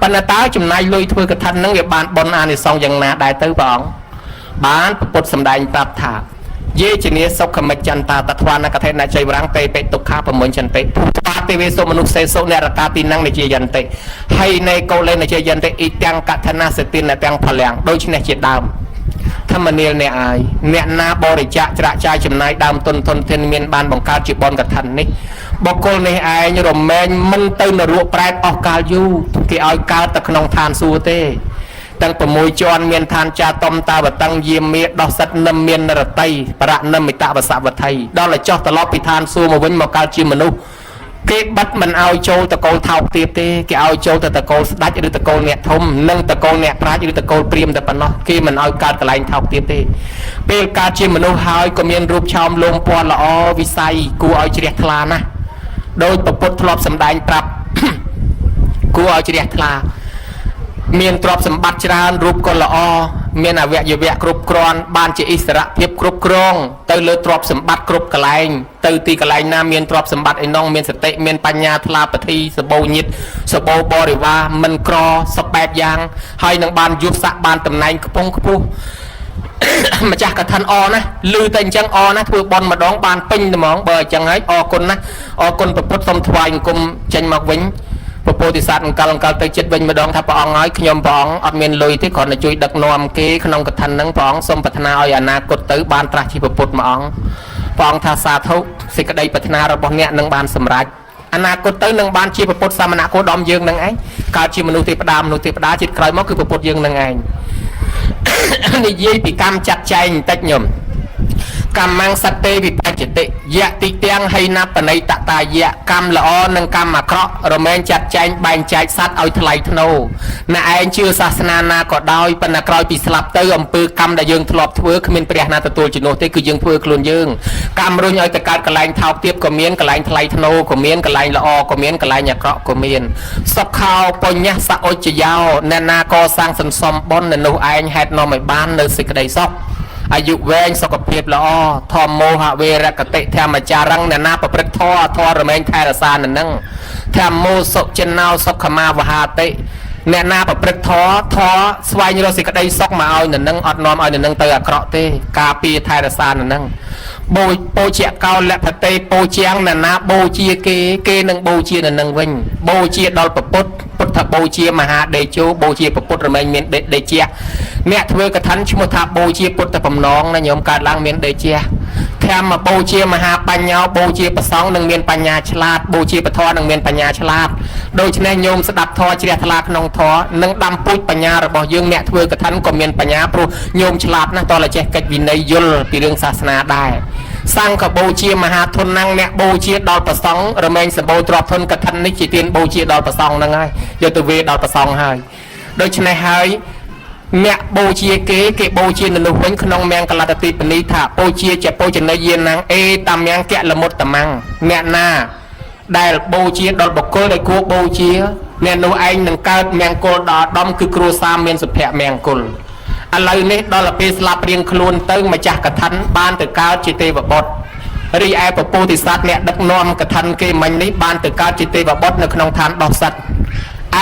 ប៉ុន្តែតើចំណាយលុយធ្វើកឋិនហ្នឹងវាបានបុណ្យអានិសង្សយ៉ាងណាដែរទៅព្រះអង្គបានពុទ្ធសម្ដែងប្រាប់ថាយេជនីសុខមិច្ចន្តាតថ្វានកថេណចៃវរੰពេពេទុក្ខាប្រមុញ្ញន្តិភូត្វាទេវេសុមនុស្សសេសុនរកាទីនឹងនិជាយន្តិហើយនៃកោលេនិជាយន្តិអ៊ីទាំងកថនាសតិនទាំងផលាំងដូច្នេះជាដើមធម្មនាលអ្នកអាយអ្នកណាបរិច្ចាគច្រាក់ចាយចំណាយដើមទុនធានមានបានបង្កើតជាបុណ្យកឋិននេះបុគ្គលនេះឯងរមែងមិនទៅនរកប្រែតអស់កាលយូរគេឲ្យកើតទៅក្នុងឋានសួគ៌ទេទាំង6ជាន់មានឋានចាតំតាវតੰយាមេដោះសិតនឹមមាននរតីបរណមិតវសវថីដល់តែចោះត្រឡប់ពីឋានសួគ៌មកវិញមកកើតជាមនុស្សគេបិទមិនឲ្យចូលតកូលថោកទាបទេគេឲ្យចូលទៅតកូលស្ដេចឬតកូលអ្នកធំនិងតកូលអ្នកប្រាជ្ញឬតកូលព្រាហ្មណ៍តែប៉ុណ្ណោះគេមិនឲ្យកើតកន្លែងថោកទាបទេពេលកើតជាមនុស្សហើយក៏មានរូបឆោមលោមពណ៌ល្អវិស័យគួរឲ្យជ្រះថ្លាណាស់ដោយពុទ្ធធ្លាប់សម្ដែងប្រាប់គួរឲ្យជ្រះថ្លាមានទ្រព្យសម្បត្តិច្រើនរូបក៏ល្អ មានអវយវៈគ្រប់គ្រាន់បានជាអិសរភាពគ្រប់គ្រងទៅលើទ្រព្យសម្បត្តិគ្រប់កន្លែងទៅទីកន្លែងណាមានទ្រព្យសម្បត្តិឯណោះមានសតិមានបញ្ញាថ្លាពធីសបោញាតសបោបរិវារមិនក្រសពបែបយ៉ាងហើយនឹងបានយុស័កបានតំណែងខ្ពង់ខ្ពស់ម្ចាស់កថាអណាឮតែអញ្ចឹងអណាធ្វើបន់ម្ដងបានពេញត្មងបើអញ្ចឹងហើយអរគុណណាអរគុណព្រះពុទ្ធសូមថ្វាយអង្គមចេញមកវិញពពោធិសត្វអង្កលទៅចិត្តវិញម្ដងថាព្រះអង្គហើយខ្ញុំព្រះអង្គអត់មានលុយទេគ្រាន់តែជួយដឹកនាំគេក្នុងកថាហ្នឹងព្រះអង្គសូមប្រាថ្នាឲ្យអនាគតទៅបានត្រាស់ជាពុទ្ធមួយអង្គព្រះអង្គថាសាធុសេចក្តីប្រាថ្នារបស់អ្នកនឹងបានសម្រេចអនាគតទៅនឹងបានជាពុទ្ធសាមណគោដមយើងនឹងឯងកើតជាមនុស្សទេវតាជាតិក្រោយមកគឺពុទ្ធយើងនឹងឯងនិយាយពីកម្មចាត់ចែងបន្តិចញោមកម្មងសតេវិបច្ចតិយៈទីទាំងហីណាបណៃតតាយៈកម្មល្អនិងកម្មអាក្រក់រមែងចាត់ចែងបែងចែកសត្វឲ្យថ្លៃថ្នូរអ្នកឯងជឿសាសនាណាក៏ដោយប៉ុន្តែក្រោយពីស្លាប់ទៅអំពើកម្មដែលយើងធ្លាប់ធ្វើគ្មានព្រះណាទទួលជំនួសទេគឺយើងធ្វើខ្លួនយើងកម្មរុញឲ្យទៅកើតកលែងថោកទាបក៏មានកលែងថ្លៃថ្នូរក៏មានកលែងល្អក៏មានកលែងអាក្រក់ក៏មានសុខោបញ្ញសអុច្ចយោអ្នកណាកសាងសន្សំបុណ្យនៅនោះឯងហេតុនាំឲ្យបាននៅសេចក្តីសុខអាយុវែងសុខភាពល្អធម្មោហវេរកតិធម្មចារឹងអ្នកណាប្រព្រឹត្តធម៌រមែងថែរក្សានៅនឹងធម្មោសុចិណោសុខមាវហាតិអ្នកណាប្រព្រឹត្តធម៌ស្វែងរកសេចក្តីសុខមកឲ្យនៅនឹងអត់នាំឲ្យនៅនឹងទៅអាក្រក់ទេការពារថែរក្សានៅនឹងបូជាកោលភតិបូជាងអ្នកណាបូជាគេនឹងបូជានៅនឹងវិញបូជាដល់ពុទ្ធបូជាមហាដេជោបូជាពុទ្ធរមែងមានដេជៈអ្នកធ្វើកថាឈ្មោះថាបូជាពុទ្ធបំណងណាញោមកើតឡើងមានដេជៈធម្មបូជាមហាបញ្ញោបូជាប្រសងនឹងមានបញ្ញាឆ្លាតបូជាពធនឹងមានបញ្ញាឆ្លាតដូច្នេះញោមស្ដាប់ធម៌ជ្រះថ្លាក្នុងធម៌នឹងដាំពូជបញ្ញារបស់យើងអ្នកធ្វើកថាក៏មានបញ្ញាព្រោះញោមឆ្លាតណាស់តលចេះកិច្ចវិន័យយល់ពីរឿងសាសនាដែរសង្ឃបូជាមហាធនណាំងអ្នកបូជាដល់ប្រសងរមែងសម្បូរទ្រព្យធនកថានេះជាទានបូជាដល់ប្រសងហ្នឹងហើយយកទៅវេដល់ប្រសងហើយដូច្នេះហើយអ្នកបូជាគេបូជានៅនោះវិញក្នុងមង្គលតទីបនីថាបូជាជាបូជនីយានងអេតាមង្គលមុតតមង្គអ្នកណាដែលបូជាដល់បុគ្គលដែលគួរបូជាអ្នកនោះឯងនឹងកើតមង្គលដល់ដំគឺគ្រួសារមានសុភមង្គលឥឡូវនេះដល់ពេលស្លាប់រៀងខ្លួនទៅម្ចាស់កថាបានទៅកើតជាទេវបុត្ររីឯពពោធិសត្វអ្នកដឹកនាំកថាគេមិញនេះបានទៅកើតជាទេវបុត្រនៅក្នុងឋានដោះសត្វ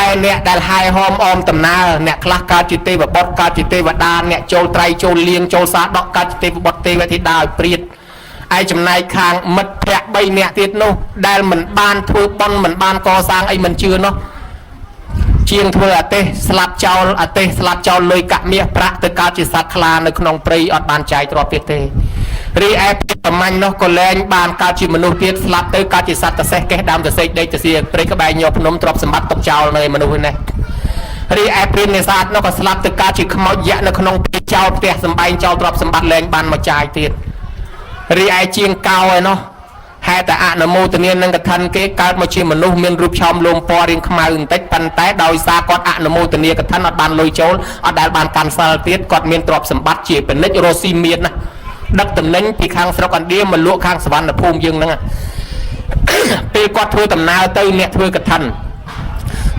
ឯអ្នកដែលហាយហោមអមដំណើរអ្នកខ្លះកើតជាទេវបុត្រកើតជាទេវតាអ្នកចូលត្រៃចូលលៀងចូលសាដកកើតជាទេវបុត្រទេវធីតាឲ្យព្រាតឯចំណែកខាងមិត្តភក្តិ3នាក់ទៀតនោះដែលមិនបានធ្វើបុណ្យមិនបានកសាងអីមិនជឿនោះជាងធ្វើអទេសស្លាប់ចោលអទេសស្លាប់ចោលលុយកមាសប្រាក់ទៅកើតជាសត្វខ្លានៅក្នុងព្រៃអត់បានចាយទ្រព្យទៀតទេរីឯប្រមាញ់នោះក៏លែងបានកើតជាមនុស្សទៀតស្លាប់ទៅកើតជាសត្វតសេះកេះដើមតសេកដេកតសៀព្រៃក្បែរញោភ្នំទ្រព្យសម្បត្តិຕົកចោលនៅមនុស្សនេះរីឯព្រាននេសាទនោះក៏ស្លាប់ទៅកើតជាខ្មោចយៈនៅក្នុងព្រៃចោលផ្ទះសម្បែងចោលទ្រព្យសម្បត្តិលែងបានមកចាយទៀតរីឯជាងកោឯនោះហេតុតែអនុមោទនានឹងកថាគេកើតមកជាមនុស្សមានរូបឆោមលោមពណ៌រាងខ្មៅបន្តិចប៉ុន្តែដោយសារគាត់អនុមោទនាកថាអត់បានលុយចូលអត់ដែលបានកាន់សិលទៀតគាត់មានទ្រព្យសម្បត្តិជាពាណិជ្ជរស់ស៊ីមានណាដឹកតំណែងពីខាងស្រុកឥណ្ឌាមកលក់ខាងសវណ្ណភូមិយើងហ្នឹងពេលគាត់ធ្វើដំណើរទៅអ្នកធ្វើកថា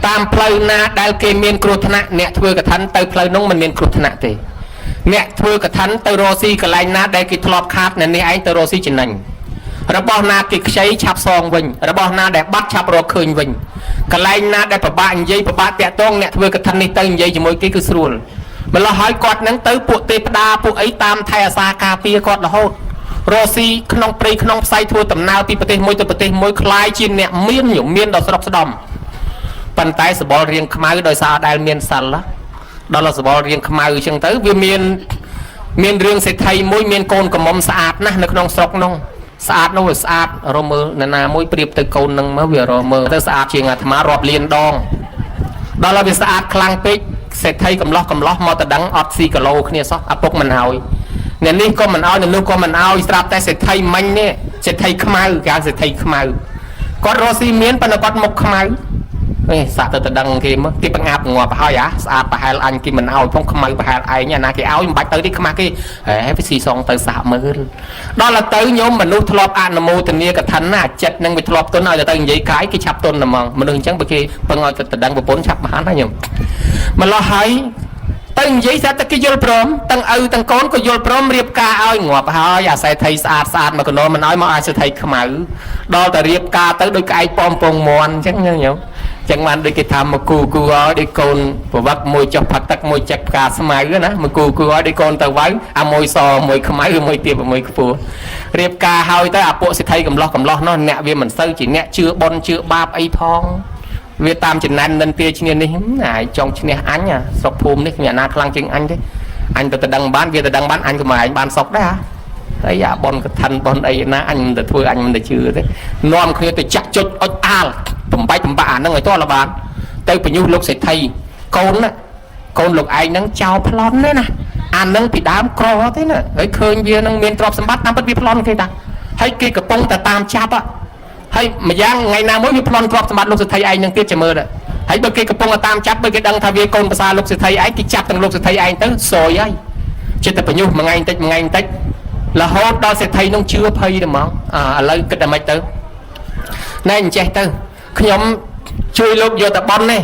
តាមផ្លូវណាដែលគេមានគ្រោះថ្នាក់អ្នកធ្វើកថាទៅផ្លូវនោះមិនមានគ្រោះថ្នាក់ទេអ្នកធ្វើកថាទៅរស់ស៊ីកន្លែងណាដែលគេធ្លាប់ខាតអ្នកនេះឯងទៅរស់ស៊ីចំណេញរបស់ណាគេខ្ចីឆាប់សងវិញរបស់ណាដែលបាត់ឆាប់រកឃើញវិញកន្លែងណាដែលពិបាកនិយាយពិបាកតាក់ទងអ្នកធ្វើកថានេះទៅនិយាយជាមួយគេគឺស្រួលម្ល៉េះហើយគាត់នឹងទៅពួកទេវតាពួកអីតាមថែអាសាការពារគាត់រហូតរស់ស៊ីក្នុងព្រៃក្នុងផ្សៃធ្វើដំណើរពីប្រទេសមួយទៅប្រទេសមួយคล้ายជាអ្នកមានដល់ស្រុកស្ដំប៉ុន្តែសបល់រៀងខ្មៅដោយសារដែលមានសិលដល់សបល់រៀងខ្មៅអញ្ចឹងទៅវាមានរឿងសេដ្ឋីមួយមានកូនកំមុំស្អាតណាស់នៅក្នុងស្រុកនោះស្អាតនោះវាស្អាតរមើលណាមួយប្រៀបទៅកូននឹងមកវារមើលទៅស្អាតជាងអាត្មារាប់លានដងដល់ហើយវាស្អាតខ្លាំងពេកសេដ្ឋីកំឡោះមកតដឹងអត់ស៊ីគីឡូគ្នាសោះឪពុកមិនឲ្យអ្នកនេះក៏មិនឲ្យអ្នកនោះក៏មិនឲ្យស្រាប់តែសេដ្ឋីមិញនេះសេដ្ឋីខ្មៅគេហៅសេដ្ឋីខ្មៅគាត់រស់ស៊ីមានប៉ុន្តែគាត់មុខខ្មៅសាក់ទៅតដឹងគេមកគេបង្អាប់ងាប់ហើយស្អាតប្រហែលអញគេមិនឲ្យផងខ្មៅប្រហែលឯងណាគេឲ្យមិនបាច់ទៅទេខ្មាស់គេហេវាស៊ីសងទៅសាកមើលដល់ទៅញោមមនុស្សធ្លាប់អនុមោទនាកថាណាចិត្តនឹងវាធ្លាប់ទុនឲ្យទៅនិយាយកាយគេឆាប់ទុនហ្មងមនុស្សអញ្ចឹងបើគេពឹងឲ្យទៅតដឹងប្រពន្ធឆាប់បានណាញោមម្ល៉េះហើយ tới vậy sao ta cái vô prom tăng tăng con có vô prom riệp ca ơi ngọt hỏi à sai thầy sát mà còn nói mình nói mà ai sẽ thầy không mở đo ta riệp ca tới đôi cái pom pom mòn chắc như nhau chẳng man đôi cái tham mà cu ở đi con của bác môi cho phật tắc môi chặt ca sớm mai nữa mà cu ở đi con tàu váy à môi sò môi không máy môi tiệp môi phù riệp ca hỏi tới à bộ sẽ thầy cầm lo nó nè vì mình sâu chỉ nè chưa bon chưa bạp ấy phong Việt Nam trên nan nên tia trên này này trong trên này anh à sọc phùm đấy nhà na khăng trên anh đấy anh từ đăng bán Việt từ đăng bán anh mà anh bán sọc đấy hả đấy à bon cái thân bon đây na anh từ thưa anh mình để chưa đấy non khi từ chặt chốt à tụm bạ nó người to là bạn tới phải nhu lúc sẽ thay con lục anh nắng chào plon đấy nè anh nắng bị đám co thế nè ấy khơi bia nắng miền trọp sắm bắt năm bắt bia plon thế ta hay kia cái bông ta tam chắp á hay mà giang ngày nào mới bia plon trọp sắm bắt lúc sẽ thay anh nắng tiết chả mơ đấy hay bên kia cái bông ta tam chắp bên kia đăng thay bia con xa lúc sẽ thay anh cái chắp thằng lúc sẽ thay anh tới sồi ấy chứ ta phải nhu mà ngày tết là hốt đó sẽ thay nó chưa phay được mà lấy cái đầm mạch tới này anh chạy tới nhóm chui lúc vô tập bon này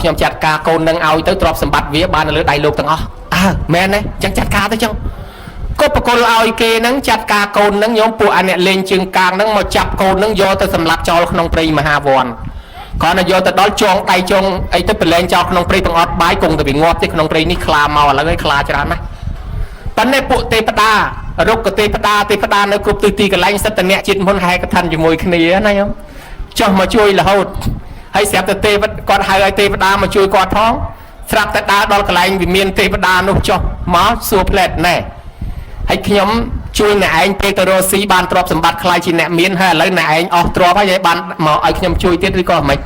nhóm chặt ca côn đang ao tới trọp sầm bạch vía ba lứa đầy lục tầng men đấy chẳng chặt ca tới chăng có một con ao kia nắng chặt ca côn nắng nhóm phụ anh lên trường càng nắng mà chặt côn nắng vô tới sầm lạp cho không pri mà hà vòn còn là vô tới đó chong tay chong ấy tới lên cho không pri bằng ọt bái cùng từ bị ngọt chứ không pri ní khla màu là cái khla cho anh này bắn này phụ tê đa rốt cái tê đa nó cướp từ tì cái lanh sắt tận nhẹ chết muốn hai cái thân chỉ mùi cái này này không cho mà chui là hột hay xếp từ tê con hai ai tê đa mà chui qua thoáng sạp tê đa đó cái lanh vì miền tê đa nó cho máu xua plệt này hay khi nhóm chui này anh Petrosi ban trọp sầm bát khai chỉ nẹm miền hay lấy này anh trọp hay vậy ban mà anh nhóm chui tiết đi coi mình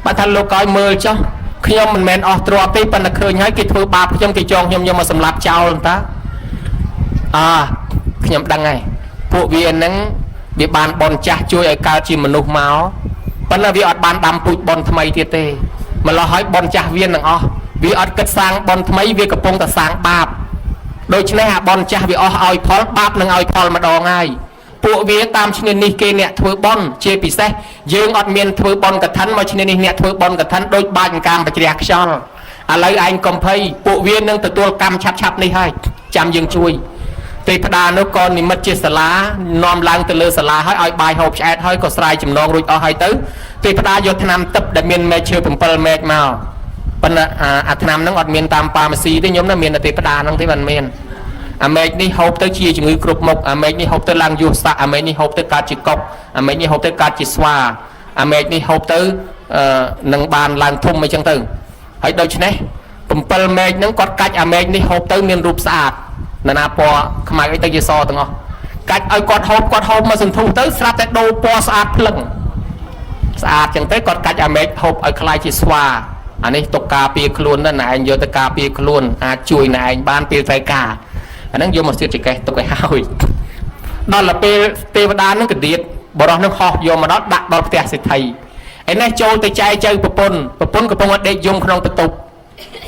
bạn thân lô coi mưa cho khi nhóm mình men trọp tê ban là khơi nhái cái thôi bạc trong cái tròn nhóm mà sầm lạp chào luôn ta nhầm đăng này bộ viên nắng bị bàn bòn chả chui ở cao chỉ mình nục máu vẫn là vì ở bàn đầm bụi bòn thay tiệt tê mà lo hỏi bòn chả viên nằng vì ở cất sang bòn thay vì cặp bông ta sang bạp đôi chân này bòn chả vì oi phol bạp nằng oi phol mà đò ngay bộ viên tam chân này kia nè thưa bòn chê bị xe dương ở miền thưa bòn cả thắn mà chân này nè thưa bòn cả thắn đôi bàn cam và chè xòn lấy anh cầm phay bộ viên nâng từ tua cam chắp này hay chạm dương chui tê đa nó con thì mất chia sả lá nom lang từ lơ sả lá hỏi bài hộp chat hỏi có sai chùm non rồi hỏi tới tê đa vô tham tập để miền mẹ chơi bùng pel mẹ màu bên tham nó ngọt miền tam pharmacy đấy nhóm nó miền là tê đa nó thế bằng miền mẹ đi hộp tới chia chừng group một mẹ đi hộp tới lang du sa mẹ đi hộp tới cá chỉ cọc mẹ đi hộp tới cá chỉ xoa mẹ đi hộp tới nâng bàn lang thum mấy chân từ hãy đâu chứ này bùng pel mẹ nó có cách mẹ đi hộp tới miền rụp sạch nà po không ai tới so từng không cách ai quạt hộp mà dừng thu tới sạp tại đồ po sạp lưng sạp chẳng tới còn cách mẹ hộp ở khai chỉ xoa anh ấy tục cà phê luôn đó này anh vô tới cà phê luôn chui này anh ban phê trái cà anh đang vô một siêu chỉ cái tục cái hao đó là phê đá nó cái điện bỏ đó nó kho vô mà đó đặt đó phê sẽ thầy anh ấy trôi tới chai chơi bột pôn của pôn để dùng không tự tục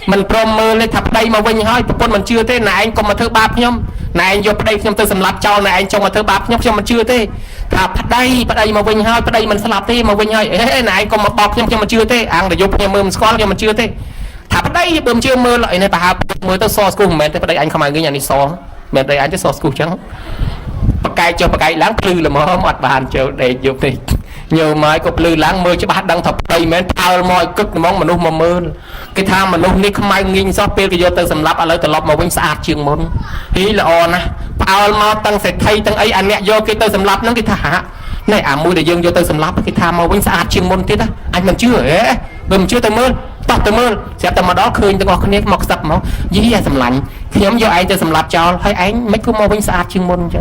mình prom mơ lên thập đây mà vinh hơi bột mình chưa thế này anh còn mà thơ bạp nhom này anh vô đây nhom tôi sầm lạp cho này anh trong mà thơ bạp nhom cho mình chưa thế thập đây mà vinh hơi đây mình lạp thế mà vinh hơi này anh còn mà bọc nhom cho mình chưa thế ăn để giúp nhom mơ mình score cho mình chưa thế thập đây bơm chưa mơ lại này bà mơ tôi so school mình tới đây anh không ai cái nhà đi so mình đây anh chứ so school trắng cho cái láng lư là mở mặt bàn chờ để giúp đi nhiều mai có lư láng mơ chứ bạn đang thập đây men thao mọi cực mong mà nung mà mơ cái tham mà nung ní không ai nghiêng so pe cái vô tới sầm lấp ở lấy từ lọp mà vinh sạch trường môn ý là on á thao mà tăng sẽ thay tăng ấy anh nhẹ vô cái tới sầm lấp nó cái thả này mui để dương vô tới sầm lấp cái tham mà vinh sạch trường môn thế đó anh mình chưa mình chưa tới mơ tao tới mơ sẽ tầm mà đó khơi tôi có cái nét mọc sập máu dí ra sầm lạnh khi nhóm vô anh tới sầm lấp cho thấy anh mấy cũng mà vinh sạch trường môn chứ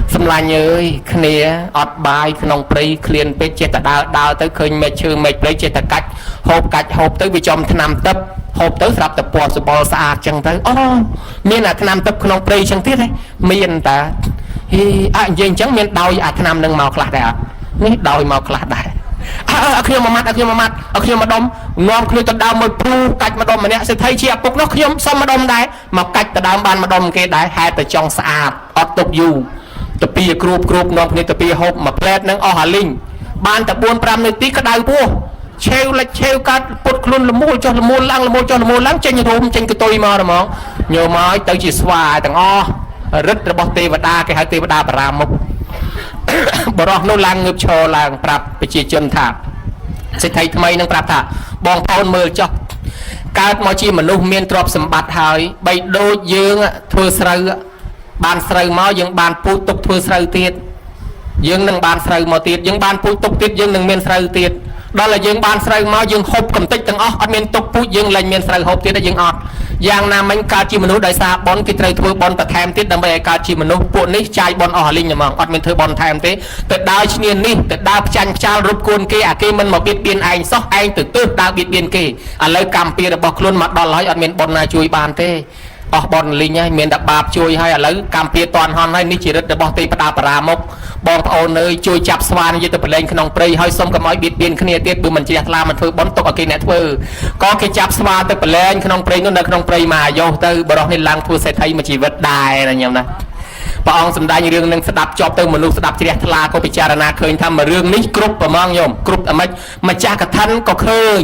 sầm lạnh ơi cái này ọt bài cái nòng play clean pe chết ta đào tới khơi mệt chưa mệt play chết ta cách hộp tới vì trong tham tập hộp tới sập tập bò sập bò sạch chẳng tới miền là tham tập không play chẳng tiếc đấy miền ta thì anh dân chẳng miền đau tham nâng màu khạc đại ní đau màu khạc đại khi mà mắt khi mà đom ngon khi ta đau mới pru cách mà đom mà nè sẽ thấy chia bục nó khi xong mà đom đại mà cách ta đau ban mà đom cái đại hai ta trong sạch ọt tục dù tập bia group ngon khi tập bia hộp mà plate nâng hà linh ban tập buôn pram nơi tí cái đau pua ឆេវលិចឆេវកាត់ពុតខ្លួនលមូលចុះលមូលឡើងលមូលចុះលមូលឡើងចេញរួមចេញកតុយមកហ្មងញោមមកទៅជាស្វាទាំងអស់រិទ្ធរបស់ទេវតាគេហៅទេវតាបារាមុខបរោះនោះឡើងងើបឈរឡើងប្រាប់ប្រជាជនថាសេដ្ឋីថ្មីនឹងប្រាប់ថាបងប្អូនមើលចុះកើតមកជាមនុស្សមានទ្រព្យសម្បត្តិហើយបីដូចយើងធ្វើស្រូវបានស្រូវមកយើងបានពូជទុកធ្វើស្រូវទៀតយើងនឹងបានស្រូវមកទៀតយើងបានពូជទុកទៀតយើងនឹងមានស្រូវទៀតដល់តែយើងបានស្រូវមកយើងហូបកំតិចទាំងអស់អត់មានទុកពូជយើងលែងមានស្រូវហូបទៀតទេយើងអត់យ៉ាងណាមិញកើតជាមនុស្សដោយសារបនគេត្រូវធ្វើបនបន្ថែមទៀតដើម្បីឲ្យកើតជាមនុស្សពួកនេះចាយបនអស់លីងហ្មងអត់មានធ្វើបនថែមទេទៅដើរឈ្នាននេះទៅដើរផ្ចាញ់ខ្ចាល់រົບគួនគេអាគេមិនមកបៀតបៀនឯងសោះឯងទៅទើសដើរបៀតបៀនគេឥឡូវកម្មពៀរបស់ខ្លួនមកដល់ហើយអត់មានបនណាជួយបានទេអស់បនលីងហើយមានតែបាបជួយហើយឥឡូវកម្មពៀតន់ហន់ហើយនេះជារិទ្ធរបស់ទេវតាបារាមុខបងប្អូនអើយជួយចាប់ស្វានយកទៅប្រឡែងក្នុងព្រៃហើយសុំកុំឲ្យបៀតបៀនគ្នាទៀតបើមិនជ្រះថ្លាមិនធ្វើបន់ទុកឲ្យគេអ្នកធ្វើក៏គេចាប់ស្វាទៅប្រឡែងក្នុងព្រៃនោះនៅក្នុងព្រៃមកអាយុទៅបរោះនេះឡើងធ្វើសេដ្ឋីមួយជីវិតដែរណាញោមណាព្រះអង្គសម្ដែងរឿងនឹងស្ដាប់ជាប់ទៅមនុស្សស្ដាប់ជ្រះថ្លាក៏ពិចារណាឃើញថាមួយរឿងនេះគ្រប់ប្រមងញោមគ្រប់តែម្ចាស់កថាក៏ឃើញ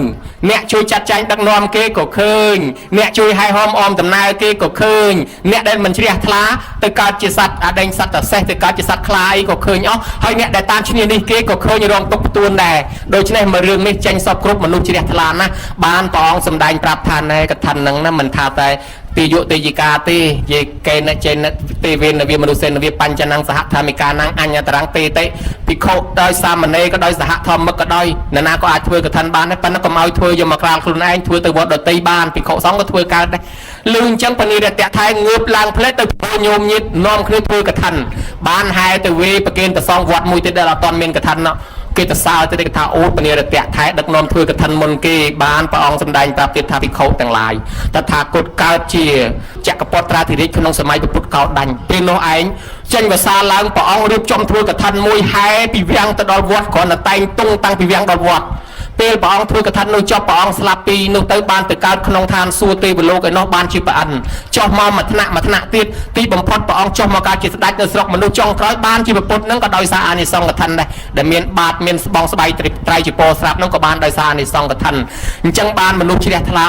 អ្នកជួយចាត់ចែងដឹកនាំគេក៏ឃើញអ្នកជួយហែហោមអមដំណើរគេក៏ឃើញអ្នកដែលមិនជ្រះថ្លាទៅកើតជាសត្វអដេញសត្វតសេះទៅកើតជាសត្វខ្លាអីក៏ឃើញអស់ហើយអ្នកដែលតាមឈ្នានេះគេក៏ឃើញរងទុកផ្ទួនដែរដូច្នេះមួយរឿងនេះចេញសពគ្រប់មនុស្សជ្រះថ្លាណាស់បានព្រះអង្គសម្ដែងប្រាប់ថាណែកថានឹងណាមិនថាតែទីយុទេយិកាទេយេកេណចេនទេវេនវិមនុស្សេនវិបញ្ចនសហធម្មិកាnăngអញ្ញតរង្គទេតិភិក្ខុដោយសាមណេរក៏ដោយសហធម្មក៏ដោយនរណាក៏អាចធ្វើកថាបានដែរប៉ុន្តែកុំឲ្យធ្វើយកមកក្រាលខ្លួនឯងធ្វើទៅវត្តដតីបានភិក្ខុសង្ឃក៏ធ្វើកើតដែរលឺអញ្ចឹងបនិរតៈថែងើបឡើងផ្លេតទៅញោមញាតនាំគ្នាធ្វើកថាបានហែទៅវេប្រគេនប្រសងវត្តមួយទៀតដែលអត់ទាន់មានកថាគេទៅសើទៅគេថាអូបនិរតៈថែដឹកនាំធ្វើកថាមុនគេបានព្រះអង្គសម្ដែងប្រាប់ទៀតថាភិក្ខុទាំងឡាយតថាគតកើតជាចក្រពតត្រាធិរាជក្នុងសម័យពុទ្ធកោដញ្ញពេលនោះឯងចេញវសាឡើងព្រះអង្គរៀបចំធ្វើកថាមួយហែពីវាំងទៅដល់វត្តគ្រាន់តែតែងតុងតាំងពីវាំងដល់វត្តពេលព្រះអង្គធ្វើកថានោះចប់ព្រះអង្គស្លាប់ពីនោះទៅបានទៅកើតក្នុងឋានសួគ៌ទេវលោកឯនោះបានជាប្រអិនចុះមកមួយថ្នាក់ទៀតទីបំផុតព្រះអង្គចុះមកកើតជាស្ដេចនៅស្រុកមនុស្សចុងក្រោយបានជាពុទ្ធនឹងក៏ដោយសារអានិសង្ឃកថាដែរដែលមានបាតមានស្បង់ស្បៃត្រៃជាពោស្រាប់នោះក៏បានដោយសារអានិសង្ឃកថាអញ្ចឹងបានមនុស្សជ្រះថ្លា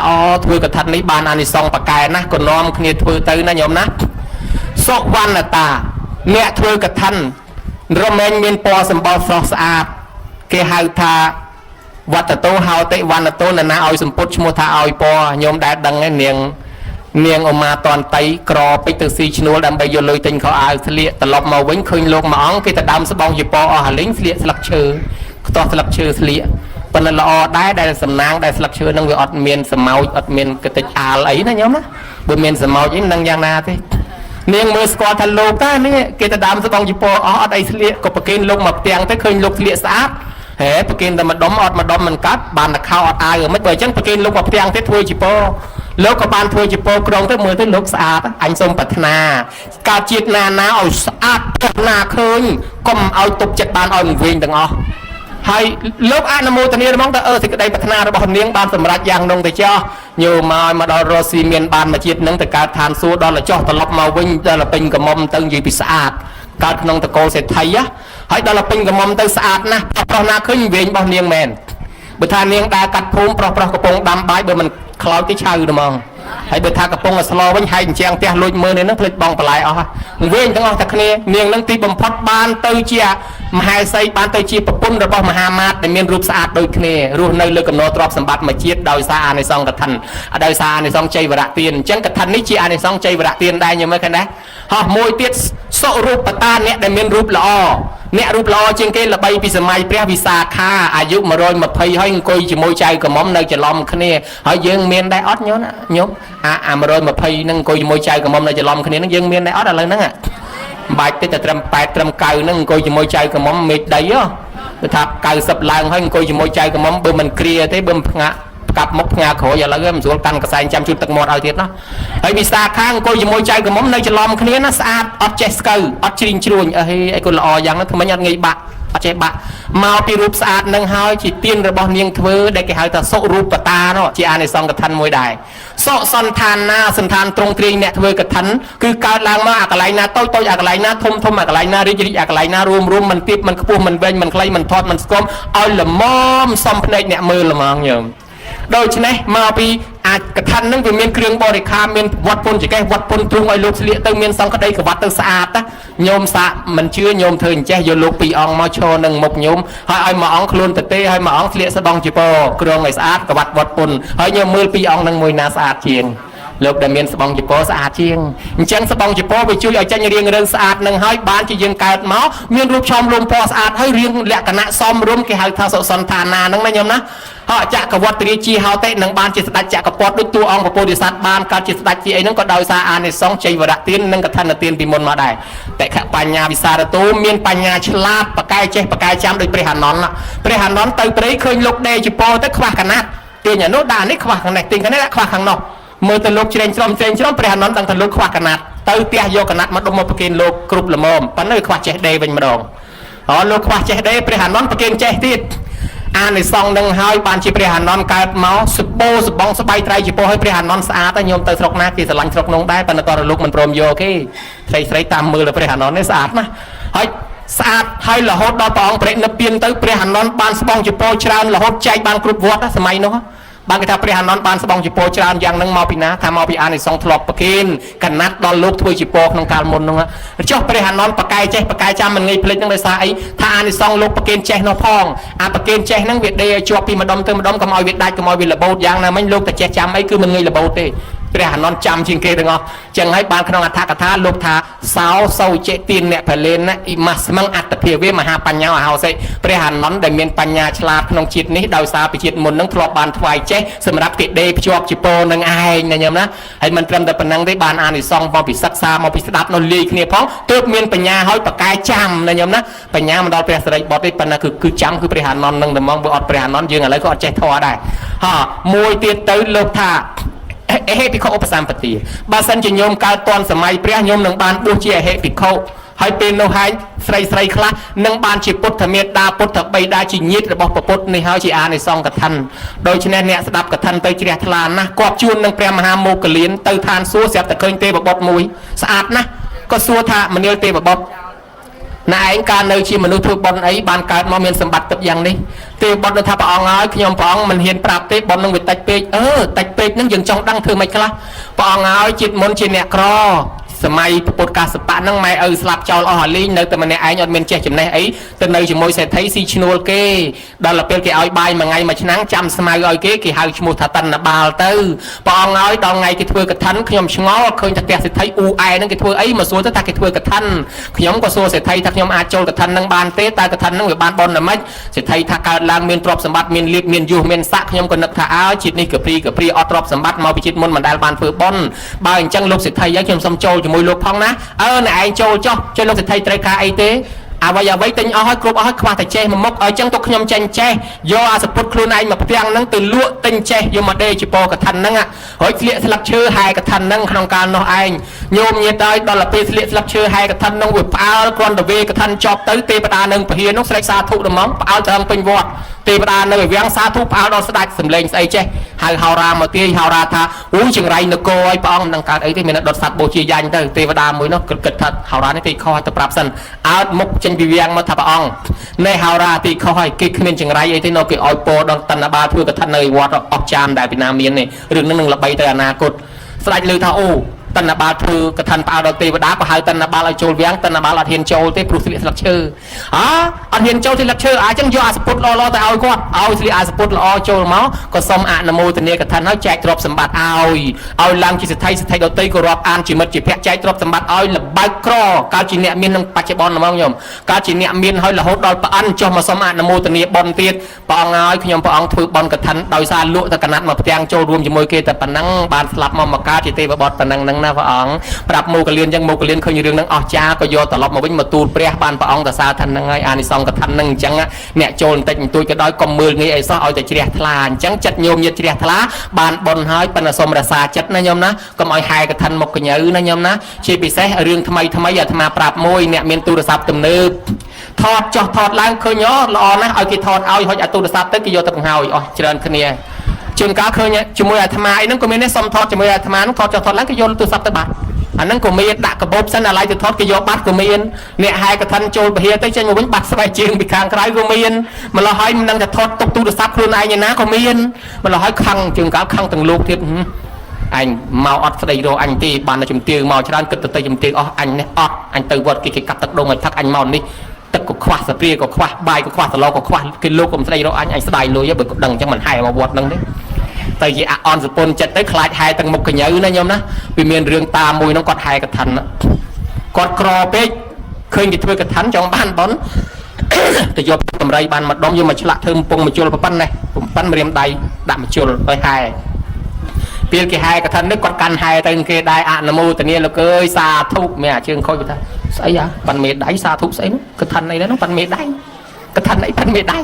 ធ្វើកថានេះបានអានិសង្ឃបកែណាស់ក៏នាំគ្នាធ្វើទៅណាញោមណាសុវណ្ណតាអ្នកធ្វើកថារមែងមានពណ៌សម្បល់ស្រស់ស្អាតគេហៅថាវត្តតោហៅតិវណ្ណតោណាឲ្យសម្ពុតឈ្មោះថាឲ្យពណ៌ញោមដែលដឹងឯនាងឧមាតន្តីក្រពេជ្រទៅស៊ីឈ្នួលដើម្បីយកលុយទិញខោអាវស្លៀកត្រឡប់មកវិញឃើញលោកមួយអង្គគេទៅដើមស្បង់ជាពណ៌អស់ហលីងស្លៀកស្លឹកឈើខ្ទាស់ស្លឹកឈើស្លៀកប៉ុន្តែល្អដែរដែលសំណាងដែលស្លឹកឈើនឹងវាអត់មានសម្ោចអត់មានកតិចអាលអីណាញោមណាបើមានសម្ោចអីមិនដឹងយ៉ាងណាទេនាងមើលស្គាល់ថាលោកតានេះគេទៅដើមស្បង់ជាពណ៌អស់អត់អីស្លៀកក៏ប្រគេនលោកមកផ្ទាំងទៅឃើញលោកស្លៀកស្អាតហេប្រគេនតែម្ដុំអត់ម្ដុំមិនកាត់បានតែខោអត់អាវមិនបើអញ្ចឹងប្រគេនលោកមកផ្ទាំងទេធ្វើជាពណ៌លោកក៏បានធ្វើជាពណ៌ក្រុងទៅមើលទៅលោកស្អាតអញសូមប្រាថ្នាកើតជាតិណាឲ្យស្អាតប្រាថ្នាឃើញកុំឲ្យទុកចិត្តបានឲ្យមិនវិញទាំងអស់ហើយលោកអនុមោទនាហ្មងទៅសេចក្តីប្រាថ្នារបស់នាងបានសម្រេចយ៉ាងនោះទៅចោះញោមមកដល់រស់ស៊ីមានបានមួយជាតិនឹងទៅកើតឋានសួគ៌ដល់ចោះត្រឡប់មកវិញដល់ពេញកមុំទៅនិយាយពីស្អាតកើតក្នុងតកោសេដ្ឋីហើយដល់ពេញកមុំទៅស្អាតណាស់ប្រុសណាឃើញវិញរបស់នាងមែនបើថានាងដើរកាត់ភូមិប្រុសកំពុងដាំបាយបើមិនខ្លោចទេឆៅហ្មងហើយបើថាកំពុងស្លោវិញហែកអញ្ចឹងផ្ទះលួចមើលនេះនឹងភ្លេចបងបន្លែអស់វិញទាំងអស់តែគ្នានាងនឹងទីបំផុតបានទៅជាមហេសីបានទៅជាប្រពន្ធរបស់មហាមាត្រដែលមានរូបស្អាតដូចគ្នារស់នៅលើកំណត់ទ្រព្យសម្បត្តិមួយជាតិដោយសារអានិសង្ឃកថាដោយសារអានិសង្ឃជ័យវរៈទានអញ្ចឹងកថានេះជាអានិសង្ឃជ័យវរៈទានដែរញោមមើលឃើញដែរហោះមួយទៀតសុរូបតាអ្នកដែលមានរូបល្អអ្នករូបល្អជាងគេល្បីពីសម័យព្រះវិសាខាអាយុ120ហើយអង្គុយជាមួយចៅក្រមុំនៅច្រឡំគ្នាហើយយើងមានដែរអត់ញោមអា120ហ្នឹងអង្គុយជាមួយចៅក្រមុំនៅច្រឡំគ្នាហ្នឹងយើងមានដែរអត់ឥឡូវហ្នឹងបាច់ទៅត្រឹម8ត្រឹម9ហ្នឹងអង្គុយជាមួយចៅក្រមុំមេឃដីគឺថា90ឡើងហើយអង្គុយជាមួយចៅក្រមុំបើមិនគ្រាទេបើផ្ងាក់កាប់មុខផ្ងាក្រោយឥឡូវមិនស្រួលកាន់កសែងចាំជូតទឹកមាត់ឲ្យទៀតណាហើយវិសាខាអង្គុយជាមួយចៅក្រមុំនៅច្រឡំគ្នាណាស្អាតអត់ចេះស្កើអត់ជ្រីងជ្រួញអីក៏ល្អយ៉ាងហ្នឹងថ្មិញអត់ងាយបាក់ អត់ចេះបាក់មកពីរូបស្អាតនឹងហើយជាទានរបស់នាងធ្វើដែលគេហៅថាសុរូបតានោះជាអានិសង្ឃកឋិនមួយដែរសុសន្តានណាសន្តានត្រង់ទ្រាយអ្នកធ្វើកឋិនគឺកើតឡើងមកអាកន្លែងណាតូចតូចអាកន្លែងណាធំធំអាកន្លែងណារីករីកអាកន្លែងណារួមរួមមិនទៀបមិនខ្ពស់មិនវែងមិនខ្លីមិនធាត់មិនស្គមឲ្យល្មមសំភ្នែកអ្នកមើលល្មងញោមដូច្នេះមកពីអាចកឋិននឹងវាមានគ្រឿងបរិខាមានវត្តពុនចកេះវត្តពុនទ្រង់ឲ្យលោកស្លៀកទៅមានសង្កដីកវត្តទៅស្អាតណាញោមសាកមិនជឿញោមធ្វើអញ្ចេះយកលោកពីរអង្គមកឈរនឹងមុខញោមហើយឲ្យមួយអង្គខ្លួនទៅទេហើយមួយអង្គស្លៀកស្ដងជីពគ្រឿងឲ្យស្អាតកវត្តវត្តពុនហើយញោមមើលពីរអង្គនឹងមួយណាស្អាតជាងលោកដែលមានស្បង់ជីពស្អាតជាងអញ្ចឹងស្បង់ជីពវាជួយឲ្យចេញរៀងរឿងស្អាតនឹងហើយបានជាយើងកើតមកមានរូបឆោមលំពណ៌ស្អាតហើយរៀងលក្ខណៈសមរម្យគេហៅថាសុសន្តានាហ្នឹងណាញោមណាហើយចក្រវត្តរាជាហោតិនឹងបានជាស្ដេចចក្រពតដូចតួអង្គពុទ្ធិស័តបានកើតជាស្ដេចជាអីហ្នឹងក៏ដោយសារអានិសង្ឃជ័យវរៈទាននិងកឋិនទានពីមុនមកដែរតិខបញ្ញាវិសារតោមានបញ្ញាឆ្លាតបកែចេះបកែចាំដោយព្រះអានន្ទព្រះអានន្ទទៅព្រៃឃើញលោកដេជីពទៅខ្វះកណាត់ទាញអានោះដាក់នេះខ្វះខាងនេះទាញខាងនេះខ្វះខាងនោះមើលទៅលោកជ្រែងច្រំព្រះអានន្ទដឹងថាលោកខ្វះកណាត់ទៅផ្ទះយកកណាត់មកដុំមកប្រគេនលោកគ្រប់ល្មមប៉ុន្តែខ្វះចេះដេវិញម្ដងហើយលោកខ្វះចេះដេព្រះអានន្ទប្រគេនចេះទៀតអានិសង្ឃនឹងហើយបានជាព្រះអានន្ទកើតមកសបោសបងស្បៃត្រៃជាពោឲ្យព្រះអានន្ទស្អាតញោមទៅស្រុកណាគេស្រឡាញ់ស្រុកនោះដែរប៉ុន្តែតរលោកមិនព្រមយកទេស្រីតាមមើលទៅព្រះអានន្ទនេះស្អាតណាស់ហើយស្អាតហើយរហូតដល់ព្រះអង្គព្រះនិព្វានទៅព្រះអានន្ទបានស្បង់ជាពោច្រើនរហូតចែកបានគ្រប់វត្តសម័យនោះបានគេថាព្រះអានន្ទបានស្បង់ជាពោច្រើនយ៉ាងហ្នឹងមកពីណាថាមកពីអានិសង្ឃធ្លាប់ប្រគេនកណាត់ដល់លោកធ្វើជាពោក្នុងកាលមុនហ្នឹងចុះព្រះអានន្ទបកែចេះបកែចាំមិនងាយភ្លេចហ្នឹងដោយសារអីថាអានិសង្ឃលោកប្រគេនចេះនោះផងអាប្រគេនចេះហ្នឹងវាដេជាប់ពីម្ដុំទៅម្ដុំកុំឲ្យវាដាច់កុំឲ្យវាលបោតយ៉ាងណាមិញលោកតែចេះចាំអីគឺមិនងាយលបោតទេព្រះអានន្ទចាំជាងគេទាំងអស់ចឹងហើយបានក្នុងអត្ថកថាលោកថាសោសោចេទានអ្នកផលេនណាអ៊ីម៉ាស្មឹងអត្តភាវេមហាបញ្ញាអហោសិព្រះអានន្ទដែលមានបញ្ញាឆ្លាតក្នុងជាតិនេះដោយសារពីជាតិមុននឹងធ្លាប់បានថ្វាយចេះសម្រាប់គេដេភ្ជាប់ជីពោនឹងឯងណាញោមណាហើយមិនត្រឹមតែប៉ុណ្្នឹងទេបានអានិសង្ឃមកពីសិក្សាមកពីស្ដាប់នៅលាយគ្នាផងទើបមានបញ្ញាហើយបកែចាំណាញោមណាបញ្ញាមិនដល់ព្រះសរិបុត្រទេប៉ុន្តែគឺចាំគឺព្រះអានន្ទនឹងតែមកបើអត់ព្រះអានន្ទយើងឥឡូវក៏អត់ចេះធម៌ដែរមួយទៀតទៅលោកថាអហេភិក្ខុឧបសម្បទាបើសិនជាញោមកើតតាន់សម័យព្រះញោមនឹងបានបួសជាអហេភិក្ខុហើយពេលនោះហើយស្រីខ្លះនឹងបានជាពុទ្ធមេត្តាពុទ្ធបិតាជាញាតិរបស់ពុទ្ធនេះហើយជាអានិសង្ឃកឋិនដូច្នេះអ្នកស្ដាប់កឋិនទៅជ្រះថ្លាណាស់គាត់ជួននឹងព្រះមហាមោគលានទៅឋានសួគ៌ស្រាប់តែឃើញទេវបុត្រមួយស្អាតណាស់ក៏សួរថាមនាលទេវបុត្រណែឯងកាលនៅជាមនុស្សធ្វើបុណ្យអីបានកើតមកមានសម្បត្តិទឹកយ៉ាងនេះទេវបុត្រថាព្រះអង្គហើយខ្ញុំព្រះអង្គមិនហ៊ានប្រាប់ទេបុណ្យនឹងវាតិចពេកតិចពេកនឹងយើងចង់ដឹងធ្វើម៉េចខ្លះព្រះអង្គហើយជាតិមុនជាអ្នកក្រសម័យពុទ្ធកាសបៈហ្នឹងម៉ែឪស្លាប់ចោលអស់ហើយលីងនៅតែម្នាក់ឯងអត់មានចេះចំណេះអីទៅនៅជាមួយសេដ្ឋីស៊ីឈ្នួលគេដល់ពេលគេឲ្យបាយមួយថ្ងៃមួយឆ្នាំចាំស្មៅឲ្យគេហៅឈ្មោះថាតណ្ណបាលទៅព្រះអង្គហើយដល់ថ្ងៃគេធ្វើកឋិនខ្ញុំឆ្ងល់ឃើញតែផ្ទះសេដ្ឋីអ៊ូអែហ្នឹងគេធ្វើអីមកសួរទៅថាគេធ្វើកឋិនខ្ញុំក៏សួរសេដ្ឋីថាខ្ញុំអាចចូលកឋិនហ្នឹងបានទេតើកឋិនហ្នឹងវាបានបនល្មិចសេដ្ឋីថាកើតឡើងមានទ្រព្យសម្បត្តិមានលៀបមានយុះមានស័ក្តិខ្ញុំក៏នឹកថាជាតិនេះកព្រីអត់ទ្រព្យសម្បត្តិមកពីជាតិមុនមិនដែលបានធ្វើបនបើអញ្ចឹងលោកសេដ្ឋីហើយខ្ញុំសូមចូលជាមួយលោកផងណាណែឯងចូលចុះលោកសេដ្ឋីត្រូវការអីទេអ្វីទិញអស់ហើយគ្រប់អស់ហើយខ្វះតែចេះមួយមុខឲ្យចឹងទុកខ្ញុំចេញចេះយកអាសពុតខ្លួនឯងមកផ្ទាំងហ្នឹងទៅលក់ទិញចេះយកមកដេជាពោកឋិនហ្នឹងហើយស្លៀកស្លឹកឈើហែកឋិនហ្នឹងក្នុងកាលនោះឯងញោមញាតហើយដល់ពេលស្លៀកស្លឹកឈើហែកឋិនហ្នឹងវាផ្អើលគ្រាន់តែវេកឋិនចប់ទៅទេវតានឹងពហិនោះស្រែកសាធុដំងផ្អើលត្រង់ពេញវត្តទេវតានៅវាំងសាធុផ្អើលដល់ស្ដេចសំលេងស្អីចេះហៅហោរាមកទាយហោរាថាចង្រៃនគរឲ្យព្រះអង្គមិនដឹងកើតអីទេមានដុតសត្វបូជាយ៉ាញ់ទៅទេវតាមួយនោះគិតថាហោរានេះទីខទៅប្រាប់សិនអើតមុខចេញពីវាំងមកថាព្រះអង្គណែហោរាទីខឲ្យគេគ្មានចង្រៃអីទេនៅគេឲ្យពោដល់តណ្ណបាលធ្វើកឋិននៅវត្តអស់ចាមដែលពីណាមាននេះរឿងនឹងល្បីទៅអនាគតស្ដេចលើថាអូតណ្ណបាលធ្វើកឋិនផ្អើលដល់ទេវតាក៏ហៅតណ្ណបាលឲ្យចូលវាំងតណ្ណបាលអត់ហ៊ានចូលទេព្រោះស្លៀកស្លឹកឈើអត់ហ៊ានចូលស្លឹកឈើអញ្ចឹងយកអាសពុតល្អទៅឲ្យគាត់ឲ្យស្លៀកអាសពុតល្អចូលមកក៏សុំអនុមោទនាកឋិនឲ្យចែកទ្រព្យសម្បត្តិឲ្យឡើងជាសេដ្ឋីដតីក៏រាប់អានជាមិត្តជាភក្តិចែកទ្រព្យសម្បត្តិឲ្យលបើកក្រកើតជាអ្នកមាននឹងបច្ចុប្បន្នហ្មងខ្ញុំកើតជាអ្នកមានឲ្យរហូតដល់ប្អិនចុះមកសុំអនុមោទនាបុណ្យទៀតព្រះអង្គឲ្យខ្ញុំព្រះអង្គធ្វើបុណ្យកឋិនដោយសារលក់ទៅកណាត់មកផ្ទាំងចូលរួមជាមួយគេតែប៉ុណ្ណឹងបានស្លាប់មកកើតជាទេវបុត្រប៉ុណ្ណឹងហ្នឹងណាព្រះអង្គប្រាប់មោគលានអញ្ចឹងមោគលានឃើញរឿងហ្នឹងអស់ចាក៏យកត្រឡប់មកវិញមកទូលព្រះបានព្រះអង្គតសាថាហ្នឹងហើយអានិសង្ឃកឋិនហ្នឹងអញ្ចឹងអ្នកចូលបន្តិចបន្តួចក៏ដោយកុំមើលងាយអីសោះឲ្យតែជ្រះថ្លាអញ្ចឹងចិត្តញោមញាតជ្រះថ្លាបានបុណ្យហើយប៉ុន្តែសូមរក្សាចិត្តណាញោមណាកុំឲ្យហែកឋិនមកកញើណាញោមណាជាពិសេសរឿងថ្មីអាត្មាប្រាប់មួយអ្នកមានទូរស័ព្ទទំនើប ថតចោះថតឡើងឃើញល្អណាស់ឲ្យគេថតឲ្យហុចអាទូរស័ព្ទទៅគេយកទៅបង្ហើយអស់ច្រើនគ្នាជួនកាលឃើញជាមួយអាត្មាអីហ្នឹងក៏មានដែរសុំថតជាមួយអាត្មាហ្នឹងថតចោះថតឡើងគេយកទូរស័ព្ទទៅបាត់អាហ្នឹងក៏មានដាក់កាបូបសិនអាឡ័យទៅថតគេយកបាត់ក៏មានអ្នកហែកឋិនចូលពហិទៅចេញមកវិញបាត់ស្បែកជើងពីខាងក្រៅក៏មានម្ល៉េះហើយមិនដឹងថាថតទុកទូរស័ព្ទខ្លួនឯងឯណាក៏មានម្ល៉េះហើយខឹងជួនកាលខឹងទាំងលោកទៀតអញមកអត់ស្ដីរកអញទេបានតែជំទាវមកច្រើនគិតទៅជំទាវអស់អញនេះអត់អញទៅវត្តគេកាត់ទឹកដងឲ្យផឹកអញមកនេះទឹកក៏ខ្វះសាព្រាក៏ខ្វះបាយក៏ខ្វះសឡក៏ខ្វះគេលោកក៏មិនស្ដីរកអញស្ដាយលុយបើក៏ដឹងអញ្ចឹងមិនហែមកវត្តហ្នឹងទេតែជាអនសពុនចិត្តទៅខ្លាចហែទាំងមុខកញ្ញើណាញោមណាវាមានរឿងតាមួយហ្នឹងគាត់ហែកឋិនគាត់ក្រពេកឃើញគេធ្វើកឋិនចង់បានប៉ុនទៅយកតម្រៃបានមួយដុំយកមកឆ្លាក់ធ្វើពងមជុលប៉ុណ្ណេះប៉ុណ្ណម្រាមដៃដាក់មជុលឲ្យហែពេលគេហែកឋិននេះគាត់កាន់ហែទៅគេដែរអនុមោទនាលោកអើយសាធុមានអាជើងខូចថាស្អីប៉ាន់មេដៃសាធុស្អីនោះកឋិនអីហ្នឹងប៉ាន់មេដៃកឋិនអីប៉ាន់មេដៃ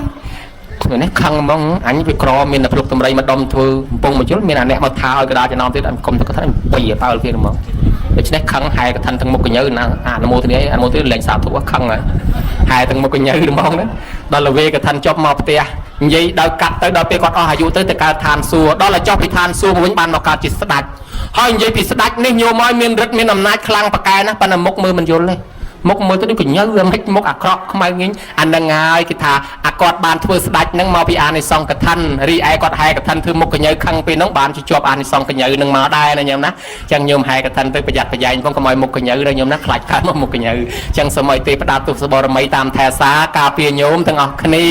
នេះខឹងហ្មងអញវាក្រមានតែភ្លុកតម្រៃមួយដុំធ្វើកំពង់មកជុលមានអាអ្នកមកថាឲ្យកដាលចំណោមទៀតអញគុំទៅកឋិនពីបើលទៀតហ្មងដូច្នេះខឹងហែកឋិនទាំងមុខកញ្ញើណាអនុមោទនាអនុមោទនាលេងសាធុខឹងហើយហែទាំងមុខកញ្ញើហ្មងណាដល់ល្វេកឋិនចប់មកផ្ទះនិយាយដល់កាត់ទៅដល់ពេលគាត់អស់អាយុទៅកើតឋានសួគ៌ដល់ឲ្យចុះពីឋានសួគ៌មកវិញបានមកកើតជាស្ដេចហើយនិយាយពីស្ដេចនេះញោមឲ្យមានឫទ្ធិមានអំណាចខ្លាំងប៉កែណាប៉ុន្តែមុខមើលមិនយល់ទេមុខមើលទៅដូចកញ្ញើវាមិនមុខអាក្រក់ខ្មៅងិញអានឹងហើយគេថាអាគាត់បានធ្វើស្ដេចនឹងមកពីអានិសង្ឃកឋិនរីឯគាត់ហែកឋិនធ្វើមុខកញ្ញើខឹងពេលហ្នឹងបានជាប់អានិសង្ឃកញ្ញើនឹងមកដែរណាញោមណាចឹងញោមហែកឋិនទៅប្រយ័ត្នប្រយែងផងកុំឲ្យមុខកញ្ញើណាញោមណាខ្លាចកើតមកមុខកញ្ញើចឹងសូមឲ្យទេផ្ដាទុសបរមីតាមថែសាការពារញោមទាំងអស់គ្នា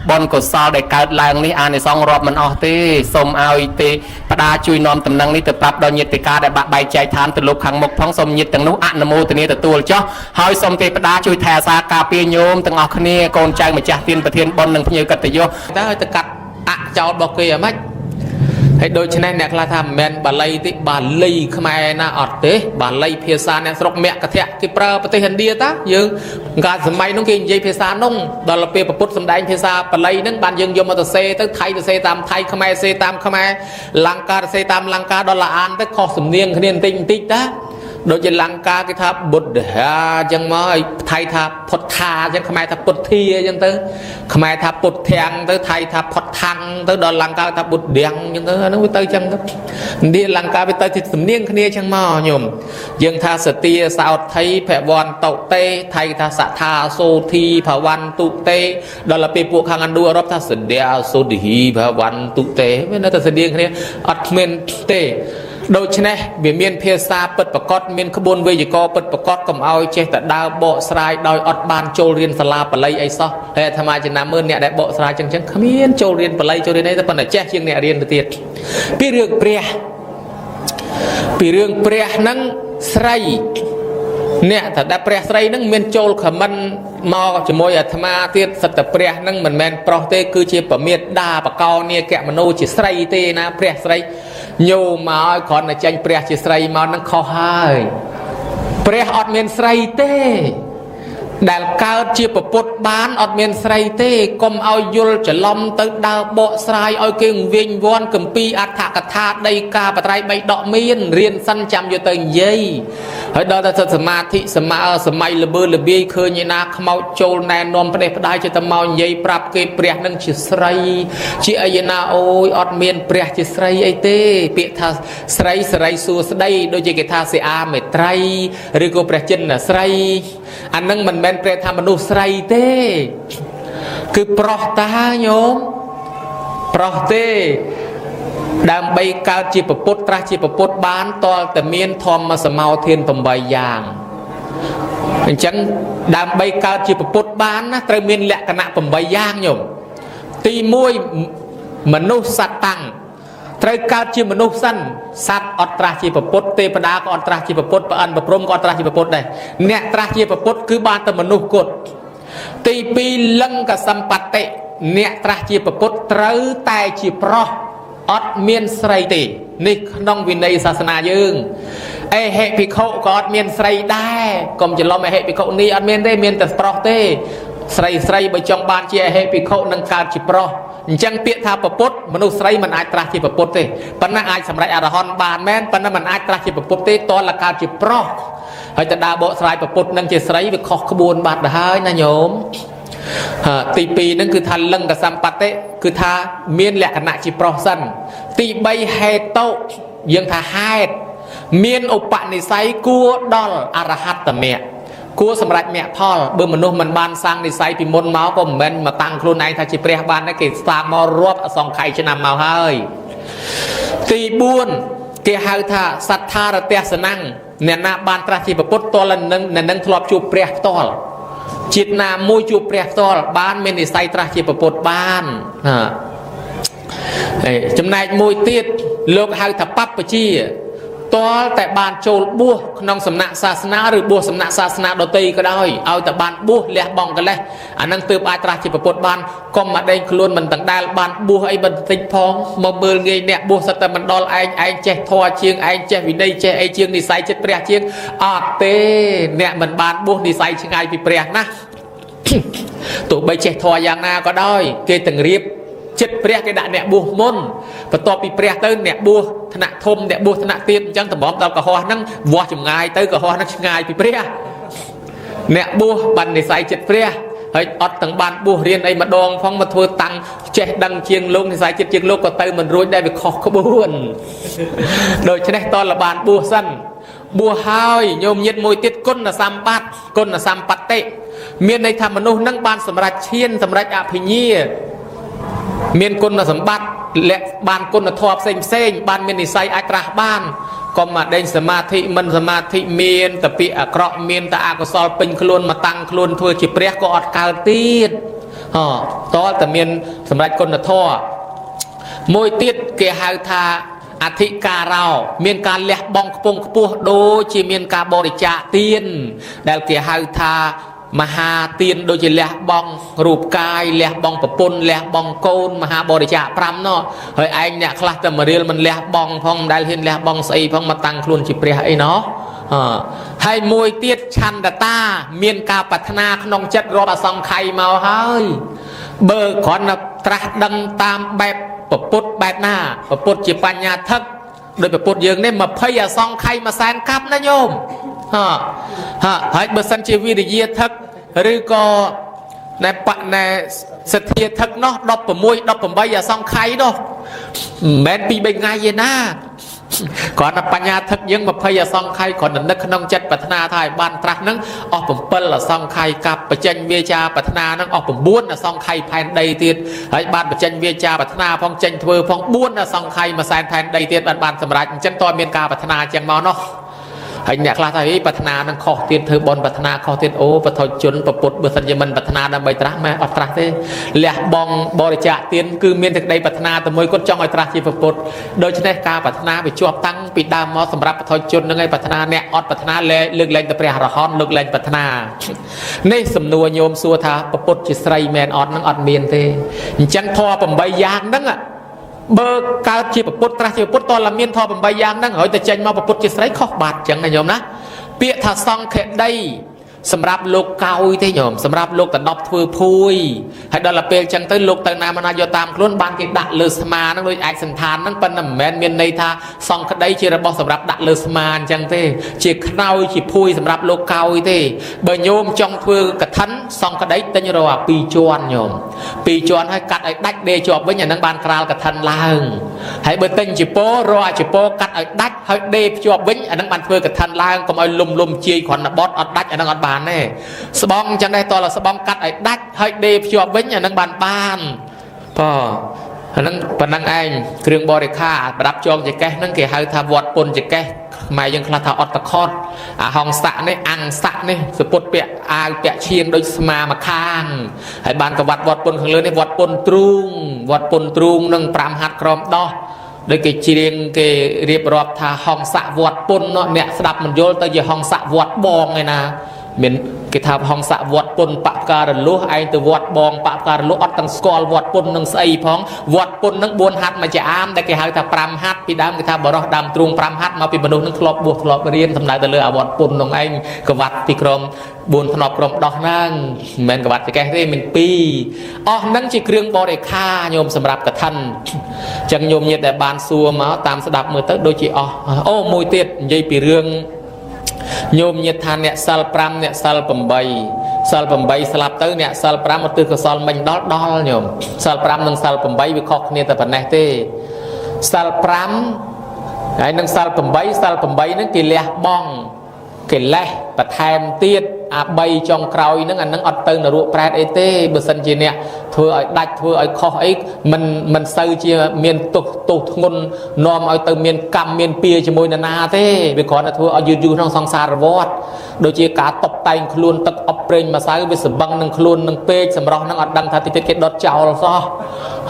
បុណ្យកុសលដែលកើតឡើងនេះអានិសង្ឃរាប់មិនអស់ទេសូមឲ្យទេផ្ដាជួយនាំដំណឹងនេះទៅប្រាប់ដល់ញាតិកាដែលបាក់បែកចែកឋានទៅលោកខាងមុខផងសូមញាតិទាំងនោះអនុមោទនាទទួលចុះហើយសូមទេផ្ដាជួយថែសាការពារញោមទាំងអស់គ្នាកូនចៅម្ចាស់ទានប្រធានបុណ្យនិងភ្ញៀវកិត្តិយសតើឲ្យទៅកាត់អចោលរបស់គេអាម៉េចហើយដូច្នេះអ្នកខ្លះថាមិនមែនបាលីទេបាលីខ្មែរណាអត់ទេបាលីភាសាអ្នកស្រុកមគ្គធៈគេប្រើប្រទេសឥណ្ឌាតាយើងកាលសម័យនោះគេនិយាយភាសានោះដល់ពេលពុទ្ធសំដែងភាសាបាលីហ្នឹងបានយើងយកមកទៅសេទៅថៃទៅសេតាមថៃខ្មែរសេតាមខ្មែរលង្កាសេតាមលង្កាដល់ឡាអានទៅខុសសំនៀងគ្នាបន្តិចបន្តិចតាដូចជាលង្កាគេថាបុទ្ធហាអញ្ចឹងមកឲ្យថៃថាផុតថាអញ្ចឹងខ្មែរថាពុទ្ធាអញ្ចឹងទៅខ្មែរថាពុទ្ធាំងទៅថៃថាផុតថាំងទៅដល់លង្កាថាបុទ្ធាំងអញ្ចឹងទៅអានោះវាទៅអញ្ចឹងទៅនេះលង្កាវាទៅសំនៀងគ្នាអញ្ចឹងមកញោមយើងថាសទាសោថៃភវន្តុតេថៃថាសថាសូធីភវន្តុតេដល់ពេលពួកខាងឥណ្ឌូអឺរ៉ុបថាសដាសូឌីភវន្តុតេវានៅតែសំនៀងគ្នាអត់គ្មានទេដូច្នេះវាមានភាសាពិតប្រកបមានក្បួនវេយ្យាករណ៍ពិតប្រកបកុំឲ្យចេះតែដើរបកស្រាយដោយអត់បានចូលរៀនសាលាបាលីអីសោះហើយអាត្មាចំណាំមើលអ្នកដែលបកស្រាយចឹងគ្មានចូលរៀនបាលីចូលរៀនអីតែប៉ុន្តែចេះជាងអ្នករៀនទៅទៀតពីរឿងព្រះហ្នឹងស្រីអ្នកតែដែលព្រះស្រីហ្នឹងមានចូលខមមិនមកជាមួយអាត្មាទៀតសិតតែព្រះហ្នឹងមិនមែនប្រុសទេគឺជាប្រមាទដាបកោនីកមនោជាស្រីទេណាព្រះស្រីញោមមកឲ្យគ្រាន់តែចាញ់ព្រះជាស្រីមកនឹងខុសហើយព្រះអត់មានស្រីទេដែលកើតជាពពុទ្ធបានអត់មានស្រីទេកុំឲ្យយល់ច្រឡំទៅដើរបកស្រាយឲ្យគេវិញវាន់គម្ពីរអដ្ឋកថាដីកាបត្រៃ3ដកមានរៀនសិនចាំយកទៅនិយាយហើយដល់តែសមាធិសម័យល្បឺលបៀយឃើញឯណាខ្មោចចូលណែនាំផ្ដេសផ្ដាយចិត្តទៅមកនិយាយប្រាប់គេព្រះនឹងជាស្រីជាអីណាអូយអត់មានព្រះជាស្រីអីទេពាក្យថាស្រីសេរីសួស្ដីដូចជាគេថាសិអាមេត្រីឬក៏ព្រះចិនស្រីអានឹងមិនមែនព្រះថាមនុស្សស្រីទេគឺប្រុសតាញោមប្រុសទេដើម្បីកើតជាពុទ្ធត្រាស់ជាពុទ្ធបានតលតែមានធម្មសមោធាន8យ៉ាងអញ្ចឹងដើម្បីកើតជាពុទ្ធបានណាត្រូវមានលក្ខណៈ8យ៉ាងញោមទី1មនុស្សសត្វតាំងត្រូវកើតជាមនុស្សសិនសត្វអត់ត្រាស់ជាពុទ្ធទេវតាក៏អត់ត្រាស់ជាពុទ្ធព្រះអិនព្រំក៏អត់ត្រាស់ជាពុទ្ធដែរអ្នកត្រាស់ជាពុទ្ធគឺបានតែមនុស្សគត់ទី2លង្កសម្បត្តិអ្នកត្រាស់ជាពុទ្ធត្រូវតែជាប្រុសអត់មានស្រីទេនេះក្នុងវិន័យសាសនាយើងអេហេភិក្ខុក៏អត់មានស្រីដែរកុំច្រឡំអេហេភិក្ខុនេះអត់មានទេមានតែប្រុសទេស្រីបើចង់បានជាអេហេភិក្ខុនឹងកើតជាប្រុស จังเปียทาปปุตมนุษย์ไรมันอาจตราจีปปุตเต้ปนักอาจสำหรับอรหันบานแม่นปนักมันอาจตราจีปปุตเต้ตอนละการจีปรอกให้จะดาโบสายปปุตนั่งจีไรไปขอขบวนบาดได้นะโยมตีปีนั่นคือทันลังกับสัมปัตเต้คือทาเมียนแหลกขณะจีปรอกสั้นตีใบเฮโตยังทาไฮเมียนอุปนิสัยกัวดอลอรหัตตเมียกัวสำหรับเมียพ่อเบื่อมนุษย์มันบานสร้างนิสัยปีมนเมาก็เหมือนมาตั้งครูในทาจิเปรียบานนักเกิดสามมรวบสองไข่ชนะเมาให้ตีบุญเกี่ยหาธาศรัทธาระเตสนังเนี่ยนาบานตราจิปปุตตัวละนึงเนี่ยนึงทลบจูเปรียตอลจิตนามูจูเปรียตอลบ้านเมนิสัยตราจิปปุตบ้านจำนายมวยตีดโลกหาธาปั๊บปจีตัวแต่บานโจลบัวน้องสำนักศาสนาหรือบัวสำนักศาสนาดตีก็ได้เอาแต่บานบัวเลี้ยบองกันเลยอันนั้นเติมอาตราจิปปดบานก็มาได้คล้วนมันต่างได้บานบัวไอ้บันติพองมาเบิร์เงยเนี่ยบัวสตมันดอลไอ้เจทอเชียงไอ้เจวินัยเจไอ้เชียงนิสัยเจเปรียเชียงอาเต้เนี่ยมันบานบัวนิสัยเชียงไอ้ปีเปรียนะตัวใบเจทออย่างนาก็ได้เกตังเรียบจิตเปรียกระดาษเนี่ยบัวมนประตอปีเปรียเต้นเนี่ยบัวธนาทมเนี่ยบัวธนาเตียนจังแต่บอกเรากระหอนั่งวัวจุ่มงายเต้กระหอนั่งงายปีเปรียเนี่ยบัวบันในสายจิตเปรียเฮ้ยอดต่างบ้านบัวเรียนไอ้มาดองฟ้องมาทัวตังเจดังเชียงลงในสายจิตเชียงลงก็เต้มันรู้ได้ไปขอขบวนโดยเฉพาะตอนละบานบัวสั้นบัวหายโยมยึดมวยติดก้นน่ะซ้ำปัดก้นน่ะซ้ำปัดเตะเมียในธรรมนุษย์นั่งบานสำรัจเชียนสำรัจอภิญญ์เมียนกุลสมบัติและบานกุลทอบเซ็งบานเมียนนิสัยอัตราบ้านก็มาได้สมาธิมันสมาธิเมียนแต่ปีอักระเมียนแต่อากสอลเป็นคลุนมาตั้งคลุนทัวจิเปรียก็อดกาลตีดต่อแต่เมียนสำหรับกุลทอมวยติดเกี่ยหาธาอธิการเราเมียนการเลี้ยบองปงปูโดจีเมียนการบริจาคเตียนได้เกี่ยหาธามหาเตียนโดยจะเลี้ยบองรูปกายเลี้ยบองปะปนเลี้ยบองโกนมหาบริจาคพรำเนาะเฮ้ยไอ้เนี่ยคลาสแต่มาเรียนมันเลี้ยบองพองได้เห็นเลี้ยบองใส่พองมาตั้งคลุนจิเปรียไอ้เนาะให้มวยเตียดชันดาตาเมียนกาปัฒนาขนมจัดรอบสองไข่เมาเฮ้ยเบอร์ขอนตรัสดังตามแบบปะปุดแบบหน้าปะปุดจิปัญญาทักโดยปะปุดยังเนี่ยมาพยาสองไข่มาแซนกับนะโยมให้เบอร์สันเจวีเดียทักหรือก็ในปะในสเตียทักเนาะดอกปมวยดอกปมใบอย่าซองไข่ดอกแม้ปีเป็นไงยันน่าก่อนปัญญาทักยังมาพยาซองไข่ก่อนนึกขนมจัดปัฒนาไทยบ้านตรักนั้นออกผมเปิลละซองไข่กับปัจจัยเวียจาปัฒนานั้นออกผมบ้วนละซองไข่แผ่นใดเตียนให้บ้านปัจจัยเวียจาปัฒนาพองจันทเวอพองบ้วนละซองไข่มาแซนแผ่นใดเตียนบ้านสำหรับจันตอนเมียนกาปัฒนาจังเมาเนาะให้เนี่ยคลาสไทยปัฒนานั่งข้อเตียนเธอบอลปัฒนาข้อเตียนโอ้ปะทอยจนปะปดเบอร์สัญญมันปัฒนาดำใบตรักแม่อัตรักเต้เลี้ยบองบริจาคเตียนคือเมียนถึงใดปัฒนาแต่มวยก็จ้องอัตรักที่ปะปดโดยเฉพาะการปัฒนาไปจวบตั้งปิดดามอสำหรับปะทอยจนนั่งไงปัฒนาเนี่ยอัตปัฒนาเลยเลือกแรงแต่เปรียหะฮอนเลือกแรงปัฒนาในสำนวนโยมสัวทาปะปดจิตไรแมนอัตนั่งอัตเมียนเต้จังทอผมใบยางนั่งอ่ะเบอร์การจีบปุตตราจีบปุตตอนละเมียนทอผมใบยางนั่งเหรอแต่เจนมาปะปดจิตไรข้อบาดจังไงโยมนะเปียถ้าซองเขตได้สำหรับโลกเก่าที่โยมสำหรับโลกแต่ดอกถือพุยให้ดอลลาร์เปลจังเต้นโลกแต่นามันายตามคล้นบางกิดักเลือสมานั่งโดยไอสันทานนั่งเป็นน้ำแมนเมียนในท่าซองเขตได้จีระบอกสำหรับดักเลือสมาจังเต้จีขนาวจีพุยสำหรับโลกเก่าที่เบอร์โยมจองถือกระทันซองเขตได้ตั้งรอปีจวนโยมปีจวนให้กัดไอ้ดักเดจอบไว้อย่างนั่งบานคราวกระทันล่างให้เบอร์เต็งจีโปรอจีโปกัดไอ้ดักให้เดจอบไว้อันนั่งบานถือกระทันล่างก็มาลมจีขวัญบอสอัดดักอันนั่งอัดบานแน่สบองจังได้ตอนละสบองกัดไอ้ดักให้เดฟจวบวิ่งอย่างนั้นบ้านพ่อนั่งปนังไอ้เครื่องบริค่าประดับจองจะแก่นั่งเกี่ยให้ทำวัดปนจะแก่มายังคลาถาอัตตะคอดห้องสะนี่อังสะนี่สปุดเปียอาเปียเชียงโดยสมาข้างให้บ้านกับวัดปนข้างเลยนี่วัดปนตรุงวัดปนตรุงนั่งปรามหัดกรอมดอโดยเกจีเรียงเกเรียบรอบทาห้องสะวัดปนเนาะเนี่ยสดับมันโยนแต่ยังห้องสะวัดบองไงนะ មានគេថាហងសាក់វត្តពុនបកការលុះឯងទៅវត្តបងបកការលុះអត់ទាំងស្គាល់វត្តពុននឹងស្អីផងវត្តពុននឹង4ហាត់មួយជាអាមដែលគេហៅថា5ហាត់ពីដើមគេថាបរោះដើមទ្រូង5ហាត់មកពីមនុស្សនឹងធ្លាប់បួសធ្លាប់រៀនសំដៅទៅលើអាវត្តពុននោះឯងកវ៉ាត់ពីក្រម4ធ្នប់ក្រមដោះហ្នឹងមិនមែនកវ៉ាត់ចកេះទេមាន2អស់ហ្នឹងជាគ្រឿងបរិខាញោមសម្រាប់កឋិនអញ្ចឹងញោមញាតិដែលបានសួរមកតាមស្ដាប់មើលទៅដូចជាអស់អូមួយទៀតនិយាយពីរឿងញោមញាតិថាអ្នកសិល5អ្នកសិល8សិល8ស្លាប់ទៅអ្នកសិល5មកទិសកុសលមិញដល់ញោមសិល5និងសិល8វាខុសគ្នាតែប៉ុណ្ណេះទេសិល5ហើយនឹងសិល8សិល8ហ្នឹងគេលះបង់គេលេះបន្ថែមទៀតអា3ចុងក្រោយហ្នឹងអានឹងអត់ទៅនរកប្រែតអីទេបើសិនជាអ្នកធ្វើឲ្យដាច់ធ្វើឲ្យខុសអីមិនសូវជាមានទោសធ្ងន់នាំឲ្យទៅមានកម្មមានពៀជាមួយនរណាទេវាគ្រាន់តែធ្វើឲ្យយឺតក្នុងសង្សារវដ្តដូចជាការតបតែងខ្លួនទឹកអប់ប្រេងម្សៅវាសម្បឹងនឹងខ្លួននឹងពេកសម្រស់នឹងអត់ដឹងថាតិចទៀតគេដុតចោលសោះ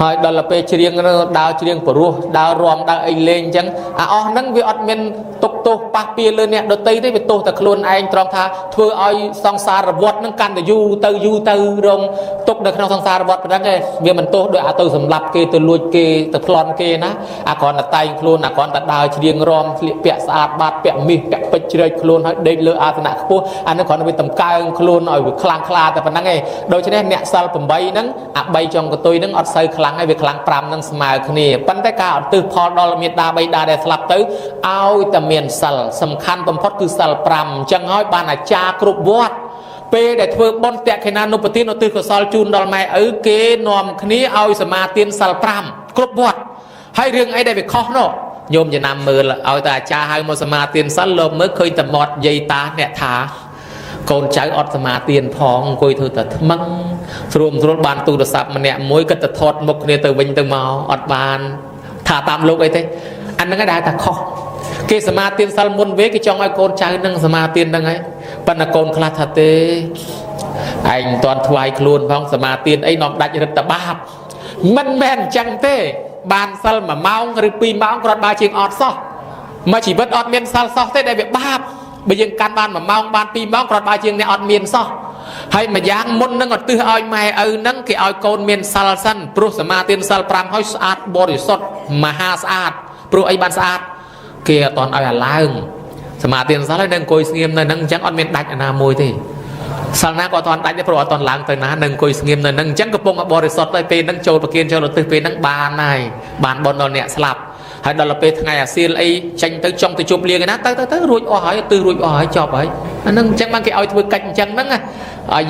ហើយដល់ពេលច្រៀងដើរច្រៀងព្រោះដើររាំដើរអីលេងអញ្ចឹងអាអស់ហ្នឹងវាអត់មានទុកទោសប៉ះពៀលើអ្នកដទៃទេវាទោសតែខ្លួនឯងត្រង់ថាធ្វើឲ្យសង្សារវដ្តនឹងកាន់តែយូរទៅរងទុកនៅក្នុងសង្សារវដ្តប៉ុណ្ណឹងឯងវាមិនទោសដោយទៅសម្លាប់គេទៅលួចគេទៅប្លន់គេណាអាគ្រាន់តែតែងខ្លួនអាគ្រាន់តែដើរច្រៀងរាំស្លៀកពាក់ស្អាតបាតពាក់មាសពាក់ពេជ្រជ្រែកខ្លួនហើយដេកលើអាសនៈខ្ពស់អានឹងគ្រាន់តែវាតម្កើងខ្លួនឲ្យវាខ្លាំងក្លាតែប៉ុណ្ណឹងឯងដូច្នេះអ្នកសិល8ហ្នឹងអា3ចុងកតុយហ្នឹងអត់សូវខ្លាំងហើយវាខ្លាំង5ហ្នឹងស្មើគ្នាប៉ុន្តែការឧទ្ទិសផលដល់មេដាបៃតាដែលស្លាប់ទៅឲ្យតែមានសិលសំខាន់បំផុតគឺសិល5អញ្ចឹងហើយបានអាចារ្យគ្រប់វត្តពេលដែលធ្វើបុណ្យតក្កិណានុបទានឧទ្ទិសកុសលជូនដល់ម៉ែឪគេនាំគ្នាឲ្យសមាទានសិល5គ្រប់វត្តហើយរឿងអីដែលវាខុសនោះញោមចំណាំមើលឲ្យតែអាចារ្យហៅមកសមាទានសិលលោកមើលឃើញតែមាត់យាយតាអ្នកថាកូនចៅអត់សមាទានផងអង្គុយធ្វើតែថ្មឹងស្រួលបានទូរស័ព្ទម្នាក់មួយគិតតែថតមុខគ្នាទៅវិញទៅមកអត់បានថាតាមលោកអីទេអាហ្នឹងឯងដែលថាខុសគេសមាទានសិលមុនវិញគេចង់ឲ្យកូនចៅនឹងសមាទានហ្នឹងហើយប៉ុន្តែកូនខ្លះថាទេឯងមិនទាន់ថ្វាយខ្លួនផងសមាទានអីនាំដាច់រិទ្ធបាបមិនមែនអញ្ចឹងទេបានសិល1ម៉ោងឬ2ម៉ោងគ្រាន់បើជាងអត់សោះមកជីវិតអត់មានសិលសោះទេដែលវាបាបបើយើងកាន់បាន1ម៉ោងបាន2ម៉ោងគ្រាន់បើជាងអ្នកអត់មានសោះហើយម្យ៉ាងមុននឹងឧទ្ទិសឲ្យម៉ែឪហ្នឹងគេឲ្យកូនមានសិលសិនព្រោះសមាទានសិល5ហើយស្អាតបរិសុទ្ធមហាស្អាតព្រោះអីបានស្អាតគេអត់តន់ឲ្យអាឡើងសមាទានសិលហើយនឹងអង្គុយស្ងៀមនៅហ្នឹងអញ្ចឹងអត់មានដាច់អាណាមួយទេសិលណាក៏អត់តន់ដាច់ដែរព្រោះអត់តន់ឡើងទៅណានឹងអង្គុយស្ងៀមនៅហ្នឹងអញ្ចឹងកំពុងបរិសុទ្ធទៅពេលហ្នឹងចូលប្រគិនចូលឧទ្ទិសពេលហ្នឹងបានហើយបានបុណ្យដល់អ្នកស្លាប់ហើយដល់ពេលថ្ងៃអាសៀលអីចេញទៅចង់ទៅជប់លៀងឯណាទៅរួចអស់ហើយទិសរួចអស់ហើយចប់ហើយអាហ្នឹងអញ្ចឹងបានគេឲ្យធ្វើកិច្ចអញ្ចឹងហ្នឹង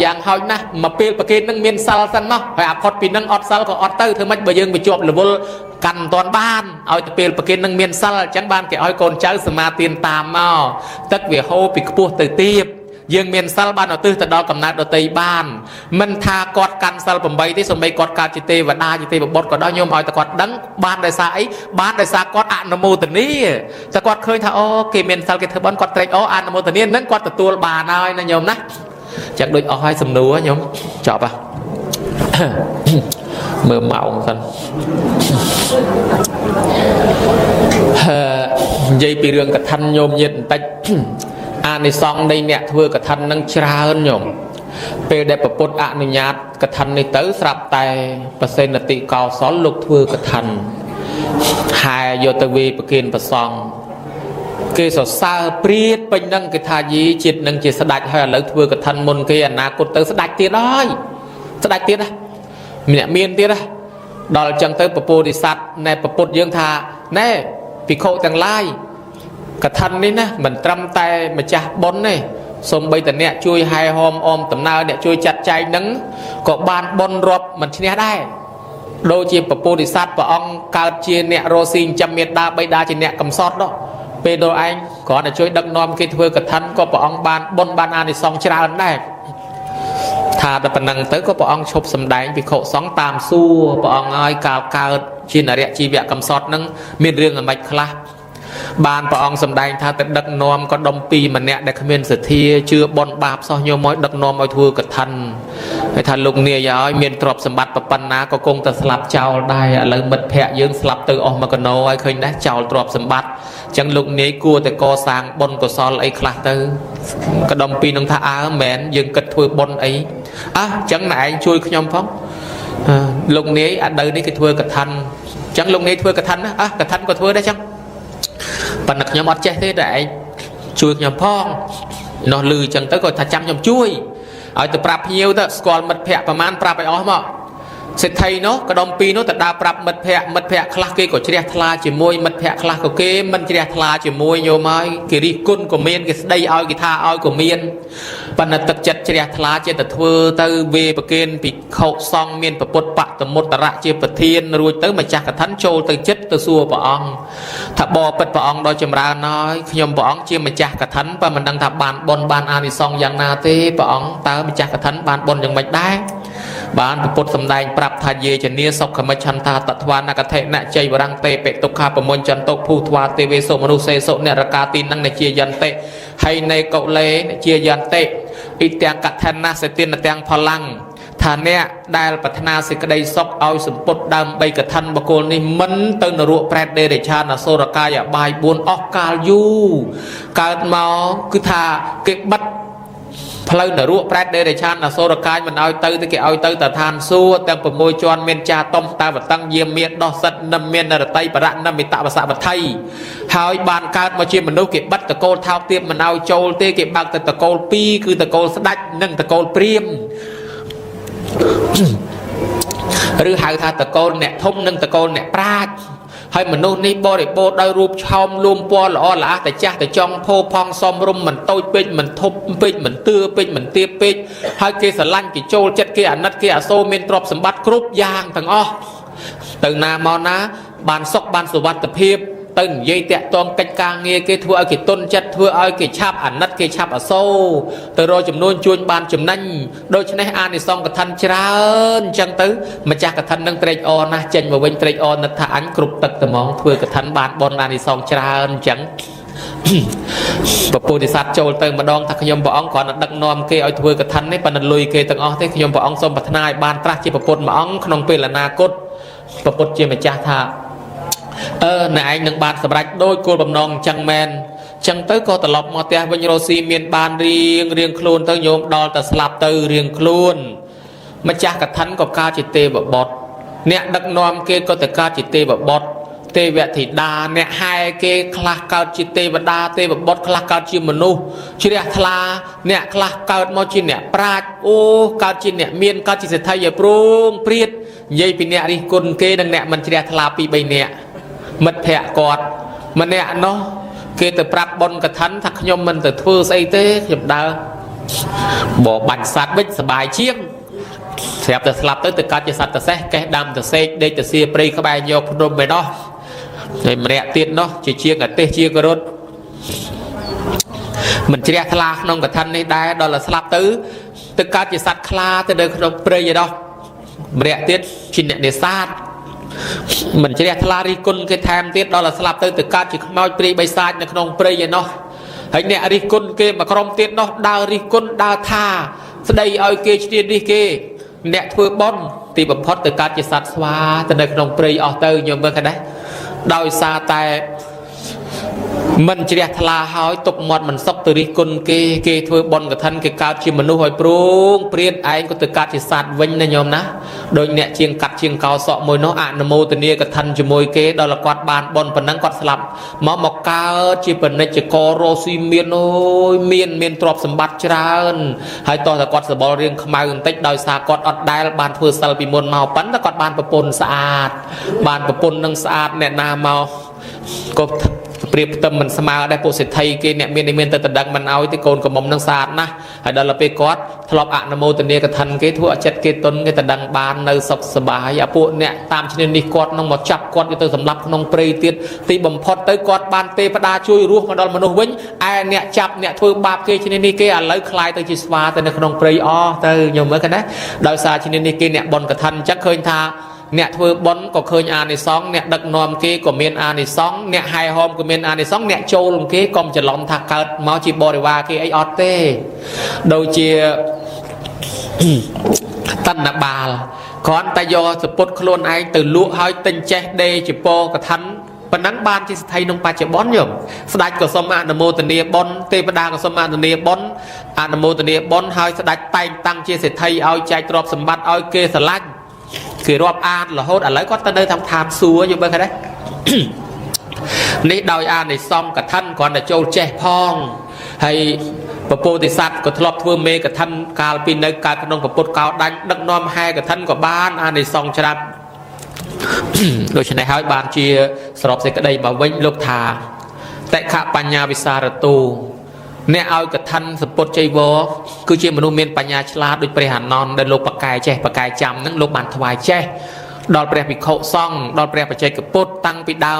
យ៉ាងហោចណាស់មកពេលប្រគិនហ្នឹងមានសិលសិនមកហើយអាផុតពីហ្នឹងអត់សិលក៏អត់ទៅធ្វើម៉េចបើយើងទៅជាប់រវល់កាន់មិនទាន់បានឲ្យទៅពេលប្រគិននឹងមានសិលអញ្ចឹងបានគេឲ្យកូនចៅសមាទានតាមមកទឹកវាហូរពីខ្ពស់ទៅទាបយើងមានសិលបានឧទ្ទិសទៅដល់កំណើតដតីបានមិនថាគាត់កាន់សិល8ទេសូម្បីគាត់កើតជាទេវតាជាទេវបុត្រក៏ដោយញោមឲ្យតែគាត់ដឹងបានដោយសារអីបានដោយសារគាត់អនុមោទនាតែគាត់ឃើញថាអូគេមានសិលគេធ្វើបុណ្យគាត់ត្រេកអនុមោទនានឹងគាត់ទទួលបានហើយណាញោមណាចឹងដូចអស់ហើយសំណួរញោមចប់ហ៎មើលម៉ោងសិននិយាយពីរឿងកឋិនញោមញាតិបន្តិចអានិសង្ឃនៃអ្នកធ្វើកឋិននឹងច្រើនញោមពេលដែលប្រពុតអនុញ្ញាតកឋិននេះទៅស្រាប់តែប្រសិទ្ធិកោសលលោកធ្វើកឋិនហើយយកទៅវេប្រគិនប្រសង់គេសរសើរព្រាតពេញនឹងគេថាយីជាតិនឹងជាស្ដេចហើយឥឡូវធ្វើកឋិនមុនគេអនាគតទៅស្ដេចទៀតហើយស្ដេចទៀតណាម្នាក់មានទៀតណាដល់អញ្ចឹងទៅពពុទ្ធិស័តណែពពុទ្ធយើងថាណែភិក្ខុទាំងឡាយកឋិននេះណាមិនត្រឹមតែម្ចាស់បុណ្យទេសូម្បីតែអ្នកជួយហែហោមអមដំណើរអ្នកជួយចាត់ចែងនឹងក៏បានបុណ្យរាប់មិនឈ្នះដែរដូចជាពពុទ្ធិស័តព្រះអង្គកើតជាអ្នករស់ស៊ីចិញ្ចឹមមេដាបៃតាជាអ្នកកំសត់នោះពេលដល់ឯងគ្រាន់តែជួយដឹកនាំគេធ្វើកឋិនក៏ព្រះអង្គបានបុណ្យបានអានិសង្ឃច្រើនដែរថាតែប៉ុណ្ណឹងទៅក៏ព្រះអង្គឈប់សម្ដែងភិក្ខុសង្ឃតាមសួរព្រះអង្គឲ្យកាលកើតជានរៈជីវៈកំសត់នឹងមានរឿងអ្មេចខ្លះ បានព្រះអង្គសម្ដែងថាទៅដឹកនាំក៏ដុំពីរម្នាក់ដែលគ្មានសទ្ធាជឿបនបាបសោះញោមឲ្យដឹកនាំឲ្យធ្វើកឋិនហើយថាលោកនាយឲ្យមានទ្រព្យសម្បត្តិប៉ុណ្ណាក៏គង់តែស្លាប់ចោលដែរឥឡូវមិត្តភ័ក្ដិយើងស្លាប់ទៅអស់មកកណោហើយឃើញដែរចោលទ្រព្យសម្បត្តិអញ្ចឹងលោកនាយគួរតែកសាងបុណ្យកុសលអីខ្លះទៅក៏ដុំពីរនឹងថាមែនយើងគិតធ្វើបុណ្យអីអញ្ចឹងណែឯងជួយខ្ញុំផងលោកនាយអត់ទៅនេះគេធ្វើកឋិនអញ្ចឹងលោកនាយធ្វើកឋិនណាកឋិនក៏ធ្វើដែរអញ្ចឹងប៉ុន្តែខ្ញុំអត់ចេះទេតែឯងជួយខ្ញុំផងនោះលឺអញ្ចឹងទៅក៏ថាចាំខ្ញុំជួយឲ្យទៅប្រាប់ភ្ញៀវទៅស្គាល់មិត្តភ័ក្តិប្រមាណប្រាប់ឲ្យអស់មកសេដ្ឋីនោះក៏ដុំពីរនោះទៅដើរប្រាប់មិត្តភ័ក្តិខ្លះគេក៏ជ្រះថ្លាជាមួយមិត្តភ័ក្តិខ្លះក៏គេមិនជ្រះថ្លាជាមួយញោមហើយគេរិះគន់ក៏មានគេស្ដីឲ្យគេថាឲ្យក៏មានប៉ុន្តែទឹកចិត្តជ្រះថ្លាចេះតែធ្វើទៅវេប្រគេនភិក្ខុសង្ឃមានពុទ្ធបតមុត្តរៈជាប្រធានរួចទៅម្ចាស់កឋិនចូលទៅចិត្តទៅសួរព្រះអង្គថាបបិទ្ធព្រះអង្គដ៏ចម្រើនហើយខ្ញុំព្រះអង្គជាម្ចាស់កឋិនប៉ុន្តែមិនដឹងថាបានបុណ្យបានអានិសង្សយ៉ាងណាទេព្រះអង្គតើម្ចាស់កឋិនបានបុណ្យយ៉ាងម៉េចដែរបានពុទ្ធសម្ដែងប្រាប់ថាយេជនីសុខមិច្ឆន្តាតត្វានកថេណជ័យវរង្តេបិទុក្ខាប្រមុញ្ចន្តុភូធ្វាទេវេសុមនុស្សសេសុនរកាទីនឹងនជាយន្តិហើយនៃកុលេនជាយន្តិអ៊ីទាំងកថាណាសេទានទាំងផលាំងថាអ្នកដែលប្រាថ្នាសេចក្តីសុខឲ្យសម្ពុតដើម្បីកឋិនបកុលនេះមិនទៅនរកប្រែតដេរឆានអសូរកាយអបាយ4អស់កាលយូរកើតមកគឺថាគេបិទផ្លូវនរកប្រែតដេរឆានអសូរកាយមិនឲ្យទៅគេឲ្យទៅតែឋានសួគ៌ទាំង6ជាន់មានចាតំតាវតੰយាមានដោះសិតនឹមមាននរតីបរៈនឹមមិតវសវថៃហើយបានកើតមកជាមនុស្សគេបិទតកូលថោកទាបមិនឲ្យចូលទេគេបើកតែតកូល2គឺតកូលស្ដេចនិងតកូលព្រាហ្មណ៍ឬហៅថាតកូលអ្នកធំនិងតកូលអ្នកប្រាជ្ញហើយមនុស្សនេះបរិបូរដោយរូបឆោមលួមពណ៌ល្អល្អតែចាស់តែចង់ផោផងសំរុំមិនតូចពេកមិនធប់ពេកមិនទឿពេកមិនទាបពេកហើយគេស្រឡាញ់គេចូលចិត្តគេអាណិតគេអាសូរមានទ្រព្យសម្បត្តិគ្រប់យ៉ាងទាំងអស់ទៅណាមកណាបានសុខបានសុវត្ថិភាពទៅនិយាយតាក់ទងកិច្ចការងារគេធ្វើឲ្យគេទុនចិត្តធ្វើឲ្យគេឆាប់អាណិតគេឆាប់អាសូរទៅរកចំនួនជួញបានចំណេញដូច្នេះអានិសង្សកឋិនច្រើនអញ្ចឹងទៅម្ចាស់កឋិននឹងត្រេកអរណាស់ចេញមកវិញត្រេកអរនឹកថាអញគ្រប់ទឹកត្មងធ្វើកឋិនបានបុណ្យអានិសង្សច្រើនអញ្ចឹងពពុទ្ធិស័តចូលទៅម្ដងថាខ្ញុំព្រះអង្គគ្រាន់តែដឹកនាំគេឲ្យធ្វើកឋិននេះប៉ុន្តែលុយគេទាំងអស់ទេខ្ញុំព្រះអង្គសូមប្រាថ្នាឲ្យបានត្រាស់ជាពពុទ្ធមួយអង្គក្នុងពេលអនាគតពពុទ្ធជាម្ចាស់ថាណែឯងនឹងបានសម្រេចដោយគោលបំណងអញ្ចឹងមែនអញ្ចឹងទៅក៏ត្រឡប់មកផ្ទះវិញរស់ស៊ីមានបានរៀងខ្លួនទៅញោមដល់តែស្លាប់ទៅរៀងខ្លួនម្ចាស់កឋិនក៏កើតជាទេវបុត្រអ្នកដឹកនាំគេក៏ទៅកើតជាទេវបុត្រទេវធីតាអ្នកហែគេខ្លះកើតជាទេវតាទេវបុត្រខ្លះកើតជាមនុស្សជ្រះថ្លាអ្នកខ្លះកើតមកជាអ្នកប្រាជ្ញអូកើតជាអ្នកមានកើតជាសេដ្ឋីឲ្យប្រងព្រាតនិយាយពីអ្នករិះគន់គេនិងអ្នកមិនជ្រះថ្លា2 3នាក់មិត្តភ័ក្តិគាត់ម្នាក់នោះគេទៅប្រាប់បុណ្យកឋិនថាខ្ញុំមិនទៅធ្វើស្អីទេខ្ញុំដើរបបាញ់សត្វវិញសបាយជាងស្រាប់តែស្លាប់ទៅកាត់ជាសត្វតសេះកេះដាំតសេកដេកទៅសៀព្រៃក្បែរយកភ្នំឯនោះហើយម្នាក់ទៀតនោះជាងអាទេសជាករត់មិនជ្រះថ្លាក្នុងកឋិននេះដែរដល់តែស្លាប់ទៅកាត់ជាសត្វខ្លាទៅនៅក្នុងព្រៃឯនោះម្នាក់ទៀតជាអ្នកនេសាទមិនជ្រះថ្លារិះគន់គេថែមទៀតដល់តែស្លាប់ទៅកើតជាខ្មោចព្រាយបិសាចនៅក្នុងព្រៃឯនោះហើយអ្នករិះគន់គេមកក្រុមទៀតនោះដើររិះគន់ដើរថាស្ដីឲ្យគេឈ្នានេះគេអ្នកធ្វើបុណ្យទីបំផុតទៅកើតជាសត្វស្វាទៅនៅក្នុងព្រៃអស់ទៅញោមមើលឃើញដែរដោយសារតែមិនជ្រះថ្លាហើយទុកមាត់មិនសុខទៅរិះគន់គេធ្វើបុណ្យកឋិនគេកើតជាមនុស្សឲ្យប្រងព្រាតឯងក៏ទៅកើតជាសត្វវិញណាញោមណាដោយអ្នកជាងកាត់ជាងកោសក់មួយនោះអនុមោទនាកឋិនជាមួយគេដល់គាត់បានបុណ្យប៉ុណ្ណឹងគាត់ស្លាប់មកកើតជាពាណិជ្ជកររស់ស៊ីមានអូយមានទ្រព្យសម្បត្តិច្រើនហើយតោះតែគាត់សបល់រៀងខ្មៅបន្តិចដោយសារគាត់អត់ដែលបានធ្វើសិលពីមុនមកប៉ុន្តែគាត់បានប្រពន្ធស្អាតបានប្រពន្ធនឹងស្អាតអ្នកណាមកក៏ព្រៀបផ្ទឹមមិនស្មើដែរពួកសេដ្ឋីគេអ្នកមានទៅតដឹងមិនឲ្យទេកូនកំមុំនឹងស្អាតណាស់ហើយដល់ពេលគាត់ធ្លាប់អនុមោទនាកឋិនគេធ្វើឲ្យចិត្តគេទុនគេតដឹងបាននៅសុខសប្បាយអាពួកអ្នកតាមឈ្នានេះគាត់នឹងមកចាប់គាត់ទៅសម្លាប់ក្នុងព្រៃទៀតទីបំផុតទៅគាត់បានទេវតាជួយរស់មកដល់មនុស្សវិញឯអ្នកចាប់អ្នកធ្វើបាបគេឈ្នានេះគេឥឡូវคล้ายទៅជាស្វាទៅនៅក្នុងព្រៃអស់ទៅញោមមើលឃើញណាដោយសារឈ្នានេះគេអ្នកបុណ្យកឋិនអញ្ចឹងឃើញថា អ្នកធ្វើបន់ក៏ឃើញអានិសង្ឃអ្នកដឹកនាំគេក៏មានអានិសង្ឃអ្នកហែហោមក៏មានអានិសង្ឃអ្នកចូលគេក៏ច្រឡំថាកើតមកជាបរិវារគេអីអត់ទេដូចជាតណ្ណបាលគ្រាន់តែយកសពុតខ្លួនឯងទៅលក់ឲ្យទិញចេះដេជាពរកថាប៉ុណ្ណឹងបានជាស្ថិក្នុងបច្ចុប្បន្នញោមស្ដេចក៏សូមអនុមោទនាបុណ្យទេវតាក៏សូមអនុមោទនាបុណ្យអនុមោទនាបុណ្យហើយស្ដេចតែងតាំងជាសេដ្ឋីឲ្យចែកទ្រព្យសម្បត្តិឲ្យគេស្រឡាញ់គេរាប់អានរហូតឥឡូវគាត់ទៅនៅតាមឋានសួគ៌យល់មើលឃើញទេនេះដោយអានិសង្ឃកថាគ្រាន់តែចូលចេះផងហើយពពោធិសត្វក៏ធ្លាប់ធ្វើមេកថាកាលពីនៅកើតក្នុងពុទ្ធកោដាច់ដឹកនាំហែកថាក៏បានអានិសង្ឃច្រាប់ដូច្នេះហើយបានជាស្របសេចក្តីមកវិញលោកថាតិខបញ្ញាវិសារទូអ្នកឲ្យកថាសពុទ្ធចៃវរគឺជាមនុស្សមានបញ្ញាឆ្លាតដូចព្រះអានន្ទដែលលោកបកកែចេះបកកែចាំនឹងលោកបានថ្វាយចេះដល់ព្រះភិក្ខុសង្ឃដល់ព្រះបច្ចេកពុទ្ធតាំងពីដើម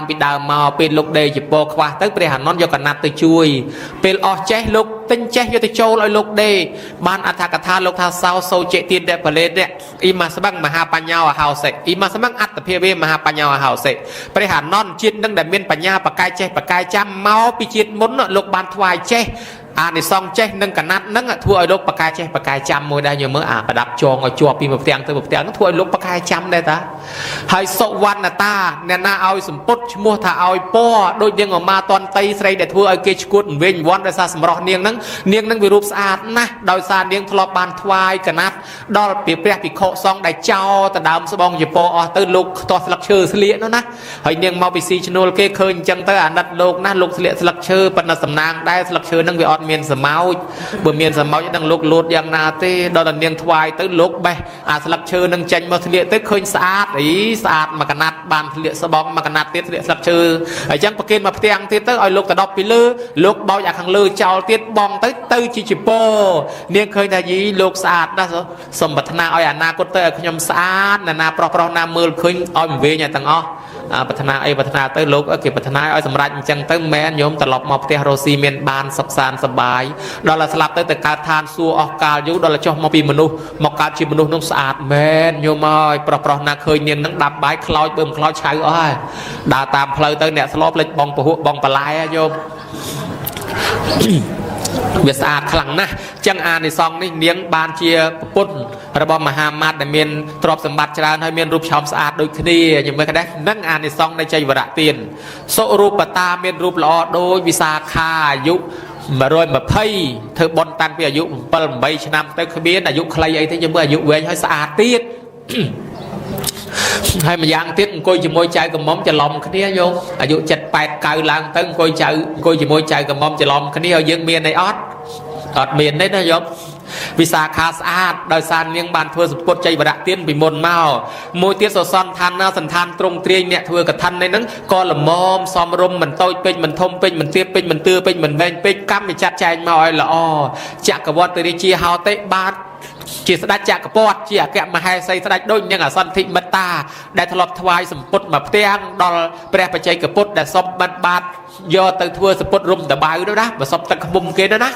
មកពេលលោកដេកជាពរខ្វះទៅព្រះអានន្ទយកកណាត់ទៅជួយពេលអស់ចេះលោកទិញចេះយកទៅចូលឲ្យលោកដេកបានអត្ថកថាលោកថាសោសោចេទៀនតបលេតអ៊ីម៉ាស្បាំងមហាបញ្ញោអហោសេអ៊ីម៉ាស្បាំងអត្តភាវេមហាបញ្ញោអហោសេព្រះអានន្ទជាតិនឹងដែលមានបញ្ញាបកកែចេះបកកែចាំមកពីជាតិមុនលោកបានថ្វាយចេះអានិសង្ឃចេះនឹងកណាត់នឹងធ្វើឲ្យលោកបកកែចេះបកកែចាំមួយដែរយើងមើលអាប្រដាប់ចងឲ្យជាប់ពីមួយផ្ទាំងទៅមួយផ្ទាំងនឹងធ្វើឲ្យលោកបកកែចាំដែរតាហើយសុវណ្ណតាអ្នកណាឲ្យសម្ពុតឈ្មោះថាឲ្យពណ៌ដូចនាងឧមាតន្តីស្រីដែលធ្វើឲ្យគេឈួតវិញវ័នដោយសារសម្រស់នាងនឹងវារូបស្អាតណាស់ដោយសារនាងធ្លាប់បានថ្វាយកណាត់ដល់ព្រះភិក្ខុសង្ឃដែលចោលទៅដើមស្បង់ជាពណ៌អស់ទៅលោកខ្ទាស់ស្លឹកឈើស្លៀកនោះណាហើយនាងមកពីស៊ីឈ្នួលគេឃើញអញ្ចឹងទៅអាណិតលោកណាលោកស្លៀកស្លឹកឈើប៉ុន្តែសំណាងដែរស្លឹកឈើនឹងវាអត់មានសមោចបើមានសមោចនឹងលោកលោតយ៉ាងណាទេដល់តែនាងថ្វាយទៅលោកបេះអាស្លឹកឈើនឹងចេញមកស្លៀកទៅឃើញស្អាតស្អាតមកកណាត់បានស្លៀកស្បង់មកកណាត់ទៀតស្លៀកស្លឹកឈើហើយចឹងប្រគេនមកផ្ទាំងទៀតទៅឲ្យលោកទៅដប់ពីលើលោកបោចអាខាងលើចោលទៀតបងទៅជាជប៉ុនាងឃើញថាយីលោកស្អាតណាស់សូមប្រាថ្នាឲ្យអនាគតទៅឲ្យខ្ញុំស្អាតណាប្រុសណាមើលឃើញឲ្យវិញឲ្យទាំងអស់ប្រាថ្នាអីប្រាថ្នាទៅលោកគេប្រាថ្នាឲ្យសម្រេចអញ្ចឹងទៅមែនញោមត្រឡប់មកផ្ទះរស់ស៊ីមានបានសុខសាន្តសប្បាយដល់តែស្លាប់ទៅកើតឋានសួគ៌អស់កាលយូរដល់តែចុះមកពីមនុស្សមកកើតជាមនុស្សនោះស្អាតមែនញោមអើយប្រុសណាឃើញនាងនឹងដាប់បាយខ្លោចបើមិនខ្លោចឆៅអស់ហើយដើរតាមផ្លូវទៅអ្នកស្លប់លេចបងពហុបងបលាយញោមវាស្អាតខ្លាំងណាស់ចឹងអានិសង្ឃនេះនាងបានជាពុទ្ធរបស់មហាមាត្រដែលមានទ្រព្យសម្បត្តិច្រើនហើយមានរូបឆោមស្អាតដូចគ្នាយល់មើលដែរនឹងអានិសង្ឃនៃចៃវរៈទានសុរូបតាមានរូបល្អដូចវិសាខាអាយុ120ធ្វើបុណ្យតាំងពីអាយុ7 8ឆ្នាំទៅគ្មានអាយុខ្លីអីទេយើងមើលអាយុវែងហើយស្អាតទៀតហើយម្យ៉ាងទៀតអង្គុយជាមួយចៅកំមុំច្រឡំគ្នាយោអាយុ7 8 9ឡើងទៅអង្គុយជាមួយចៅកំមុំច្រឡំគ្នាហើយយើងមានអីអត់មានទេណាយោវិសាខាស្អាតដោយសារនាងបានធ្វើសពុតចៃវរៈទានពីមុនមកមួយទៀតសសន្តានណាសន្តានត្រង់ទ្រាយអ្នកធ្វើកថានេះហ្នឹងក៏ល្មមសំរុំមិនតូចពេកមិនធំពេកមិនទាបពេកមិនទឿពេកមិនវែងពេកកម្មចាត់ចែងមកឲ្យល្អចក្រវត្តិរាជាហោតិបាទជាស្ដេចចក្រពត្តិជាអគ្គមហេសីស្ដេចដូចនឹងអសន្ធិមិត្តាដែលធ្លាប់ថ្វាយសម្ពុតមកផ្ទាំងដល់ព្រះបច្ចេកពុទ្ធដែលសុំបិណ្ឌបាតយកទៅធ្វើសពុតរុំតបៅនោះណាបើសុំទឹកខ្មុំគេនោះណា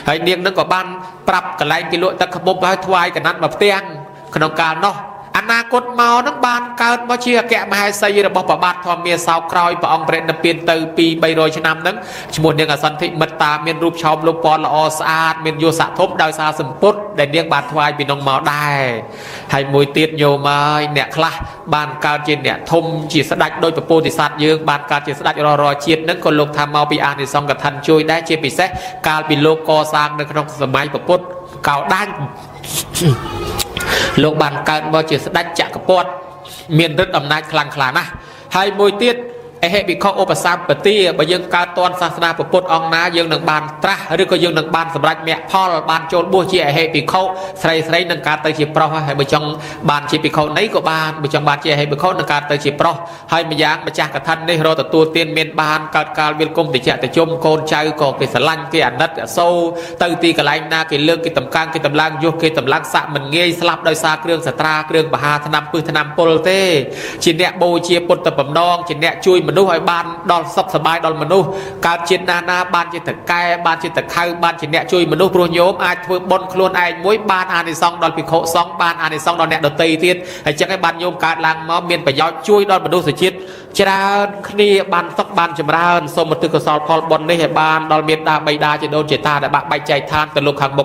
ហើយនាងនឹងក៏បានប្រាប់កន្លែងគេលក់ទឹកខ្មុំឲ្យថ្វាយកណាត់មកផ្ទាំងក្នុងកាលនោះអនាគតមកនឹងបានកើតមកជាអគ្គមហេសីរបស់ព្រះបាទធម្មមាសោកក្រោយព្រះអង្គព្រះនិព្វានទៅ200-300ឆ្នាំហ្នឹងឈ្មោះនាងអសន្ធិមិត្តាមានរូបឆោមលោកពណ៌ល្អស្អាតមានយសធមដោយសារសម្ពុតដែលនាងបានថ្វាយពីនោះមកដែរហើយមួយទៀតញោមអើយអ្នកខ្លះបានកើតជាអ្នកធំជាស្ដេចដោយពពោធិសត្វយើងបានកើតជាស្ដេចររជាតិហ្នឹងក៏លោកថាមកពីអានិសង្ឃកថាជួយដែរជាពិសេសកាលពីលោកកសាងនៅក្នុងសម័យពុទ្ធកោដាច់លោកបានកើតមកជាស្ដេចចក្រពត្តិមានឫទ្ធិអំណាចខ្លាំងក្លាណាស់ហើយមួយទៀតអហិភិក្ខុឧបសម្បទាបើយើងកើតតនសាសនាពុទ្ធអង្គណាយើងនឹងបានត្រាស់ឬក៏យើងនឹងបានសម្រេចមគ្គផលបានចូលបួសជាអហិភិក្ខុស្រីនឹងកើតទៅជាប្រុសហើយបើចង់បានជាភិក្ខុនេះក៏បានបើចង់បានជាអហិភិក្ខុនឹងកើតទៅជាប្រុសហើយម្យ៉ាងម្ចាស់កថានេះរកទទួលទានមានបានកើតកាលវិលគុំតិចតិជុំកូនចៅក៏គេស្រឡាញ់គេអាណិតអសូរទៅទីកន្លែងណាគេលើកគេតម្កើងគេតម្លើងយុះគេតម្លើងសាក់មិនងាយស្លាប់ដោយសារគ្រឿងសត្រាគ្រឿងបហាថ្នាំពឹសថ្នាំពុលទេជាអ្នកបូជាពុទ្ធបំណងជាអ្នកជួយ មនុស្សឲ្យបានដល់សុខសប្បាយដល់មនុស្សកើតជាតិណាបានជាតកែបានជាតខៅបានជាអ្នកជួយមនុស្សព្រោះញោមអាចធ្វើបុណ្យខ្លួនឯងមួយបានអានិសង្សដល់ភិក្ខុសង្ឃបានអានិសង្សដល់អ្នកដទៃទៀតហើយចឹងឯងបានញោមកើតឡើងមកមានប្រយោជន៍ជួយដល់មនុស្សជាតិច្រើនគ្នាបានសុខបានចម្រើនសូមឧទ្ទិសកុសលផលបុណ្យនេះឲ្យបានដល់មេត្តាបិតាជាដូនជាតាដែលបាក់បែកចែកឋានទៅលោកខាងមុខ